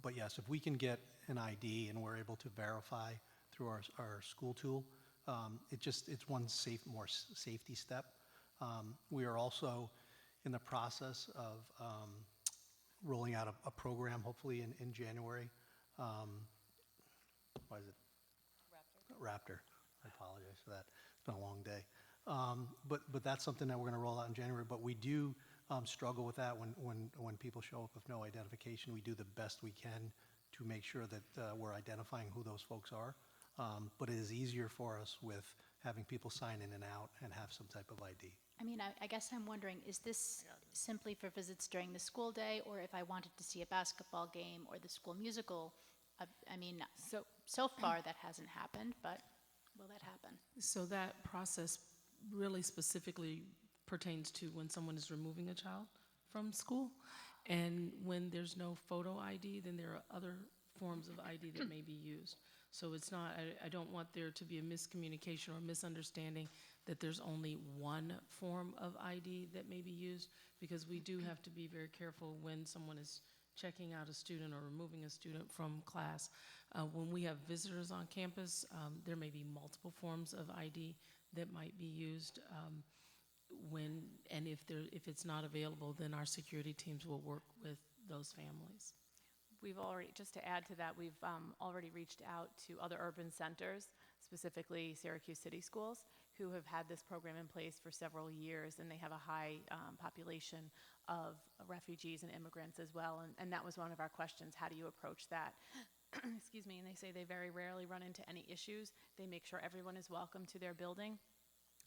But yes, if we can get an ID and we're able to verify through our school tool, it's one more safety step. We are also in the process of rolling out a program, hopefully in January. What is it? Raptor. I apologize for that. It's been a long day. But that's something that we're going to roll out in January. But we do struggle with that when people show up with no identification. We do the best we can to make sure that we're identifying who those folks are. But it is easier for us with having people sign in and out and have some type of ID. I mean, I guess I'm wondering, is this simply for visits during the school day, or if I wanted to see a basketball game or the school musical? I mean, so far that hasn't happened, but will that happen? So that process really specifically pertains to when someone is removing a child from school. And when there's no photo ID, then there are other forms of ID that may be used. So it's not, I don't want there to be a miscommunication or misunderstanding that there's only one form of ID that may be used, because we do have to be very careful when someone is checking out a student or removing a student from class. When we have visitors on campus, there may be multiple forms of ID that might be used. If it's not available, then our security teams will work with those families. We've already, just to add to that, we've already reached out to other urban centers, specifically Syracuse City Schools, who have had this program in place for several years, and they have a high population of refugees and immigrants as well. And that was one of our questions: how do you approach that? Excuse me. And they say they very rarely run into any issues. They make sure everyone is welcome to their building.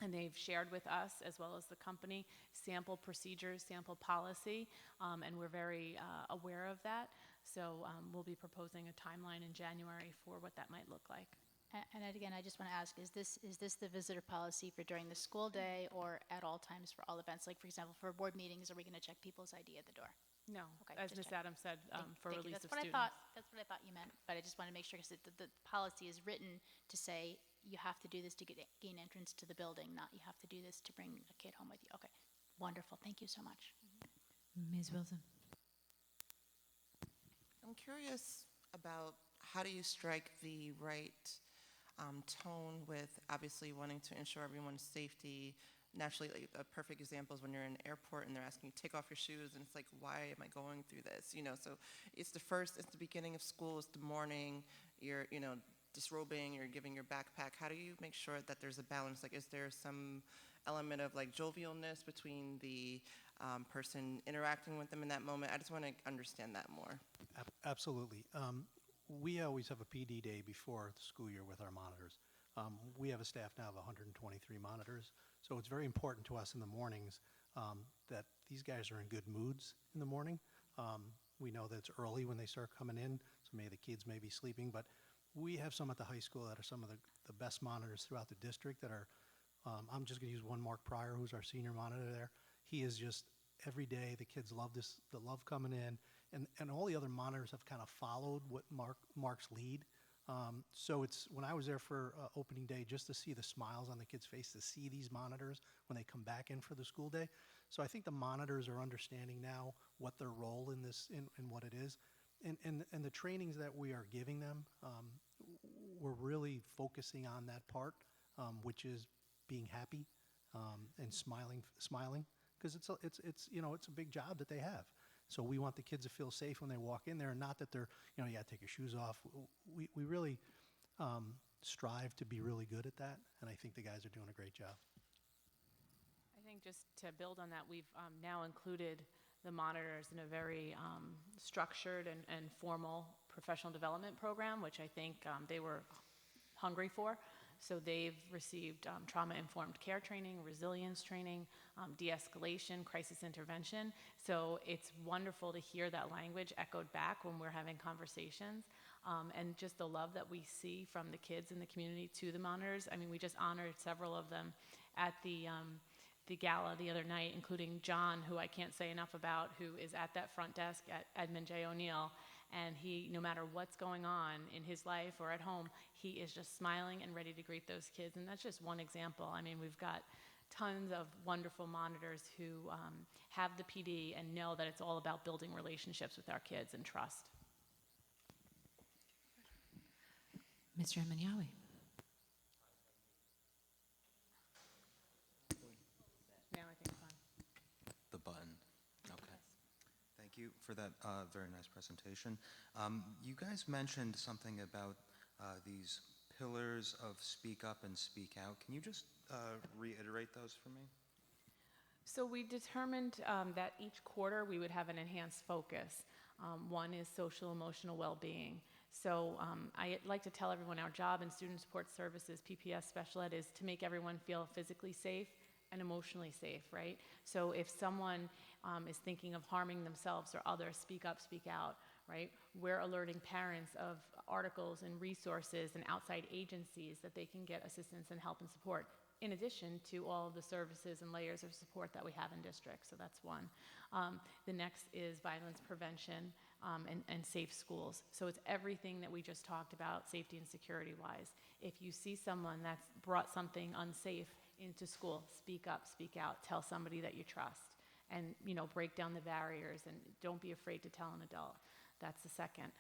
And they've shared with us, as well as the company, sample procedures, sample policy, and we're very aware of that. So we'll be proposing a timeline in January for what that might look like. And again, I just want to ask, is this the visitor policy for during the school day or at all times for all events? Like, for example, for board meetings, are we going to check people's ID at the door? No, Okay, as just Ms. check. Adams said, for Thank you. release That's of what students. That's what I thought you meant, but I just want to make sure, because the policy is written to say you have to do this to gain entrance to the building, not you have to do this to bring a kid home with you. Okay, wonderful. Thank you so much. Ms. Wilson. I'm curious about how do you strike the right tone with obviously wanting to ensure everyone's safety. Naturally, like, a perfect example is when you're in an airport and they're asking you to take off your shoes, and it's like, why am I going through this? So it's the beginning of school, it's the morning, you're, disrobing, you're giving your backpack. How do you make sure that there's a balance? Like, is there some element of like jovialness between the person interacting with them in that moment? I just want to understand that more. Absolutely. We always have a PD day before the school year with our monitors. We have a staff now of 123 monitors, so it's very important to us in the mornings that these guys are in good moods in the morning. We know that it's early when they start coming in, so maybe the kids may be sleeping, but we have some at the high school that are some of the best monitors throughout the district that are, I'm just going to use one, Mark Pryor, who's our senior monitor there. He is just, every day, the kids love this, the love coming in, and all the other monitors have kind of followed what Mark's lead. So it's, when I was there for opening day, just to see the smiles on the kids' face, to see these monitors when they come back in for the school day. So I think the monitors are understanding now what their role in this, and what it is. And the trainings that we are giving them, we're really focusing on that part, which is being happy and smiling, because it's a big job that they have. So we want the kids to feel safe when they walk in there, and not that they're, you got to take your shoes off. We really strive to be really good at that, and I think the guys are doing a great job. I think just to build on that, we've now included the monitors in a very structured and formal professional development program, which I think they were hungry for. So they've received trauma-informed care training, resilience training, de-escalation, crisis intervention. So it's wonderful to hear that language echoed back when we're having conversations. And just the love that we see from the kids in the community to the monitors. I mean, we just honored several of them at the gala the other night, including John, who I can't say enough about, who is at that front desk at Edmund J. O'Neill. And he, no matter what's going on in his life or at home, he is just smiling and ready to greet those kids. And that's just one example. I mean, we've got tons of wonderful monitors who have the PD and know that it's all about building relationships with our kids and trust. Mr. Emanyawi. Now I think it's on. The button. Okay. Thank you for that very nice presentation. You guys mentioned something about these pillars of speak up and speak out. Can you just reiterate those for me? So we determined that each quarter we would have an enhanced focus. One is social emotional well-being. So I like to tell everyone our job in Student Support Services, PPS Special Ed, is to make everyone feel physically safe and emotionally safe, right? So if someone is thinking of harming themselves or others, speak up, speak out, right? We're alerting parents of articles and resources and outside agencies that they can get assistance and help and support, in addition to all of the services and layers of support that we have in district. So that's one. The next is violence prevention and safe schools. So it's everything that we just talked about, safety and security wise. If you see someone that's brought something unsafe into school, speak up, speak out, tell somebody that you trust, and break down the barriers, and don't be afraid to tell an adult. That's the second.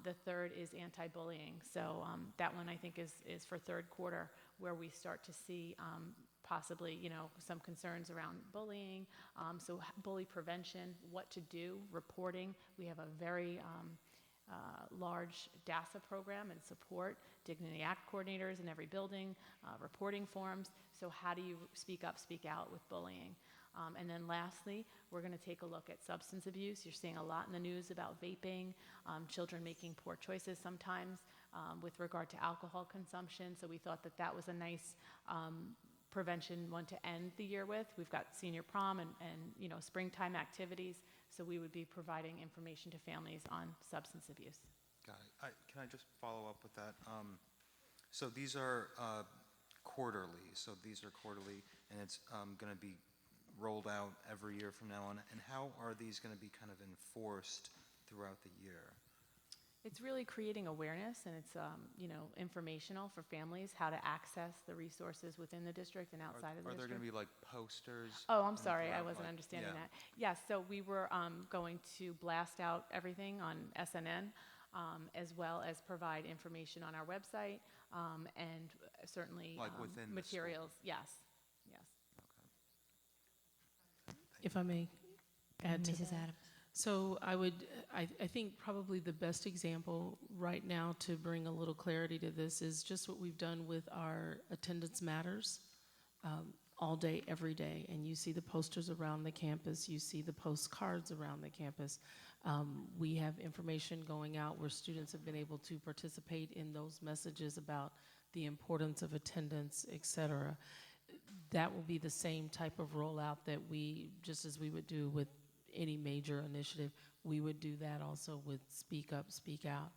The third is anti-bullying. So that one I think is for third quarter, where we start to see possibly, some concerns around bullying. So bully prevention, what to do, reporting. We have a very large DASA program and support, Dignity Act coordinators in every building, reporting forms. So how do you speak up, speak out with bullying? And then lastly, we're going to take a look at substance abuse. You're seeing a lot in the news about vaping, children making poor choices sometimes with regard to alcohol consumption. So we thought that that was a nice prevention one to end the year with. We've got senior prom and springtime activities. So we would be providing information to families on substance abuse. Got it. Can I just follow up with that? So these are quarterly. So these are quarterly, and it's going to be rolled out every year from now on. And how are these going to be kind of enforced throughout the year? It's really creating awareness, and it's informational for families how to access the resources within the district and outside of the district. Are there going to be like posters? Oh, I'm sorry, I throughout, wasn't like- understanding yeah. that. Yes, so we were going to blast out everything on SNN, as well as provide information on our website, and certainly Like within the school? materials. Yes, yes. If I may add to Mrs. that. Adams. So I think probably the best example right now to bring a little clarity to this is just what we've done with our Attendance Matters all day, every day. And you see the posters around the campus, you see the postcards around the campus. We have information going out where students have been able to participate in those messages about the importance of attendance, et cetera. That will be the same type of rollout that we, just as we would do with any major initiative, we would do that also with Speak Up, Speak Out.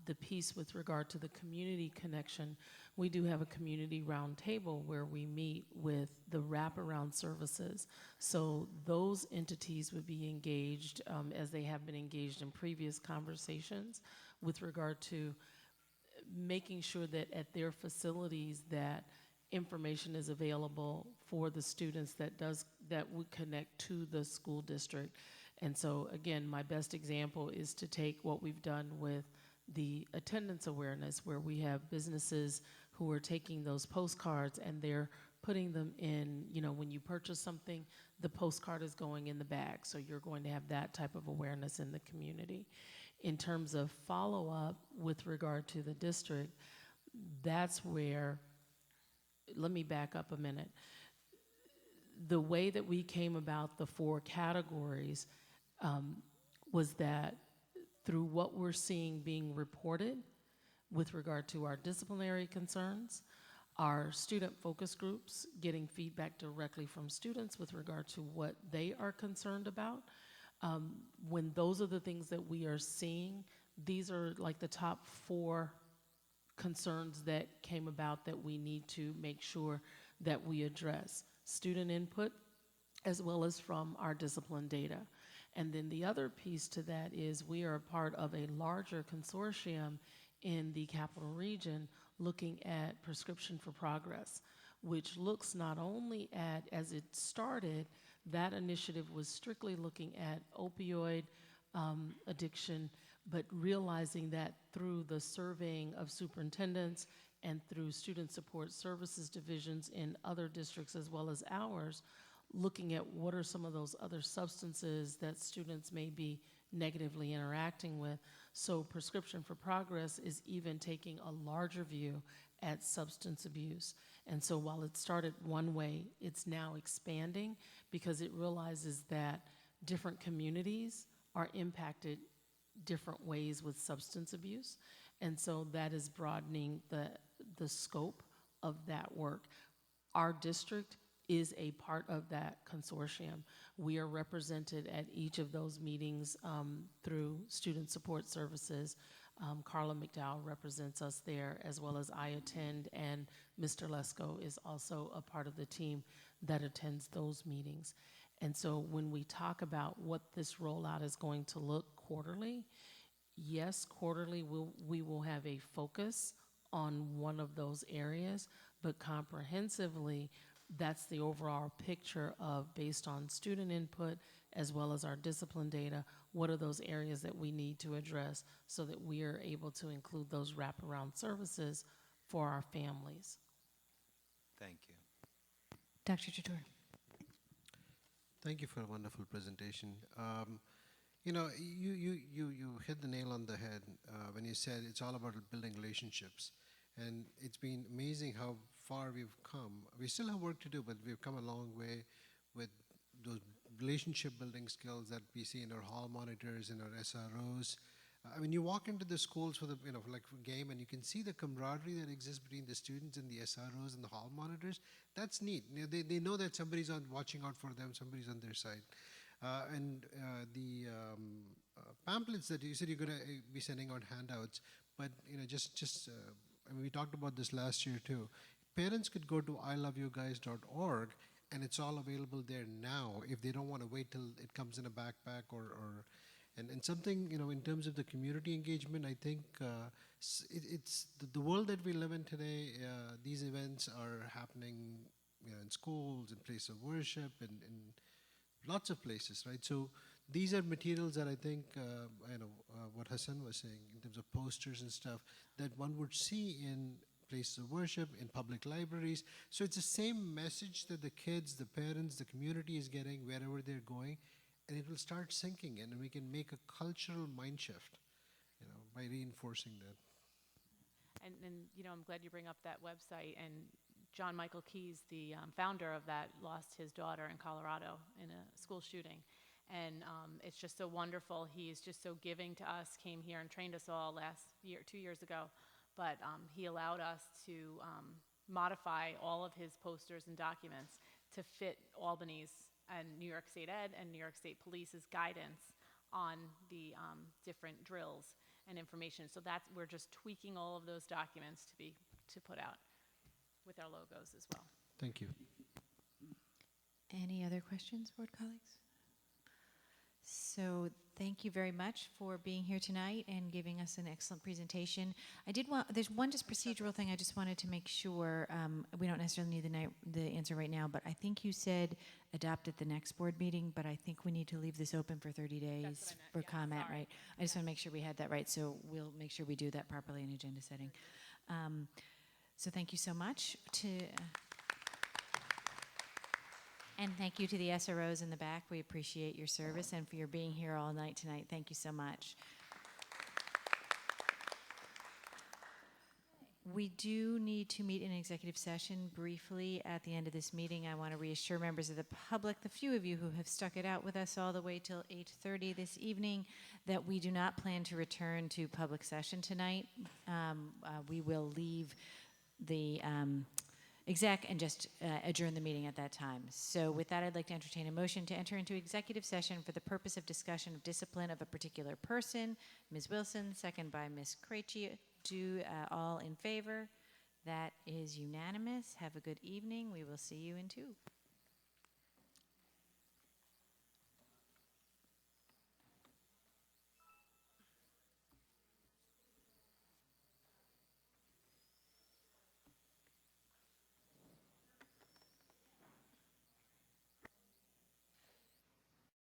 The piece with regard to the community connection, we do have a community roundtable where we meet with the wraparound services. So those entities would be engaged as they have been engaged in previous conversations with regard to making sure that at their facilities that information is available for the students that would connect to the school district. And so again, my best example is to take what we've done with the attendance awareness, where we have businesses who are taking those postcards and they're putting them in, when you purchase something, the postcard is going in the bag. So you're going to have that type of awareness in the community. In terms of follow-up with regard to the district, that's where, let me back up a minute. The way that we came about the 4 categories was that through what we're seeing being reported with regard to our disciplinary concerns, our student focus groups getting feedback directly from students with regard to what they are concerned about. When those are the things that we are seeing, these are like the top 4 concerns that came about that we need to make sure that we address. Student input, as well as from our discipline data. And then the other piece to that is we are a part of a larger consortium in the Capital Region looking at Prescription for Progress, which looks not only at, as it started, that initiative was strictly looking at opioid addiction, but realizing that through the surveying of superintendents and through student support services divisions in other districts as well as ours, looking at what are some of those other substances that students may be negatively interacting with. So Prescription for Progress is even taking a larger view at substance abuse. And so while it started one way, it's now expanding because it realizes that different communities are impacted different ways with substance abuse. And so that is broadening the scope of that work. Our district is a part of that consortium. We are represented at each of those meetings through Student Support Services. Carla McDowell represents us there, as well as I attend, and Mr. Lesko is also a part of the team that attends those meetings. And so when we talk about what this rollout is going to look quarterly, yes, quarterly we will have a focus on one of those areas, but comprehensively, that's the overall picture of based on student input as well as our discipline data, what are those areas that we need to address so that we are able to include those wraparound services for our families. Thank you. Dr. Chatur. Thank you for a wonderful presentation. You know, you hit the nail on the head when you said it's all about building relationships. And it's been amazing how far we've come. We still have work to do, but we've come a long way with those relationship building skills that we see in our hall monitors, in our SROs. I mean, you walk into the schools for the, you know, like for game, and you can see the camaraderie that exists between the students and the SROs and the hall monitors. That's neat. You know, they know that somebody's watching out for them, somebody's on their side. The pamphlets that you said you're going to be sending out handouts, but you know, I mean, we talked about this last year too. Parents could go to iloveyoguys.org, and it's all available there now if they don't want to wait till it comes in a backpack and something, you know, in terms of the community engagement. I think it's the world that we live in today. These events are happening, you know, in schools, in places of worship, and in lots of places, right? So these are materials that I think, you know, what Hassan was saying in terms of posters and stuff that one would see in places of worship, in public libraries. So it's the same message that the kids, the parents, the community is getting wherever they're going, and it will start sinking in, and we can make a cultural mind shift, you know, by reinforcing that. And you know, I'm glad you bring up that website. And John Michael Keyes, the founder of that, lost his daughter in Colorado in a school shooting. And it's just so wonderful. He's just so giving to us, came here and trained us all last year, 2 years ago. But he allowed us to modify all of his posters and documents to fit Albany's and New York State Ed and New York State Police's guidance on the different drills and information. So we're just tweaking all of those documents to put out with our logos as well. Thank you. Any other questions, board colleagues? So thank you very much for being here tonight and giving us an excellent presentation. There's one just procedural thing I just wanted to make sure. We don't necessarily need the answer right now, but I think you said adopt at the next board meeting, but I think we need to leave this open for 30 days for comment, right? I just want to make sure we had that right, so we'll make sure we do that properly in agenda setting. So thank you so much and thank you to the SROs in the back. We appreciate your service and for your being here all night tonight. Thank you so much. We do need to meet in executive session briefly at the end of this meeting. I want to reassure members of the public, the few of you who have stuck it out with us all the way till 8:30 this evening, that we do not plan to return to public session tonight. We will leave the exec and just adjourn the meeting at that time. So with that, I'd like to entertain a motion to enter into executive session for the purpose of discussion of discipline of a particular person. Ms. Wilson, second by Ms. Krejci. All in favor? That is unanimous. Have a good evening. We will see you in 2.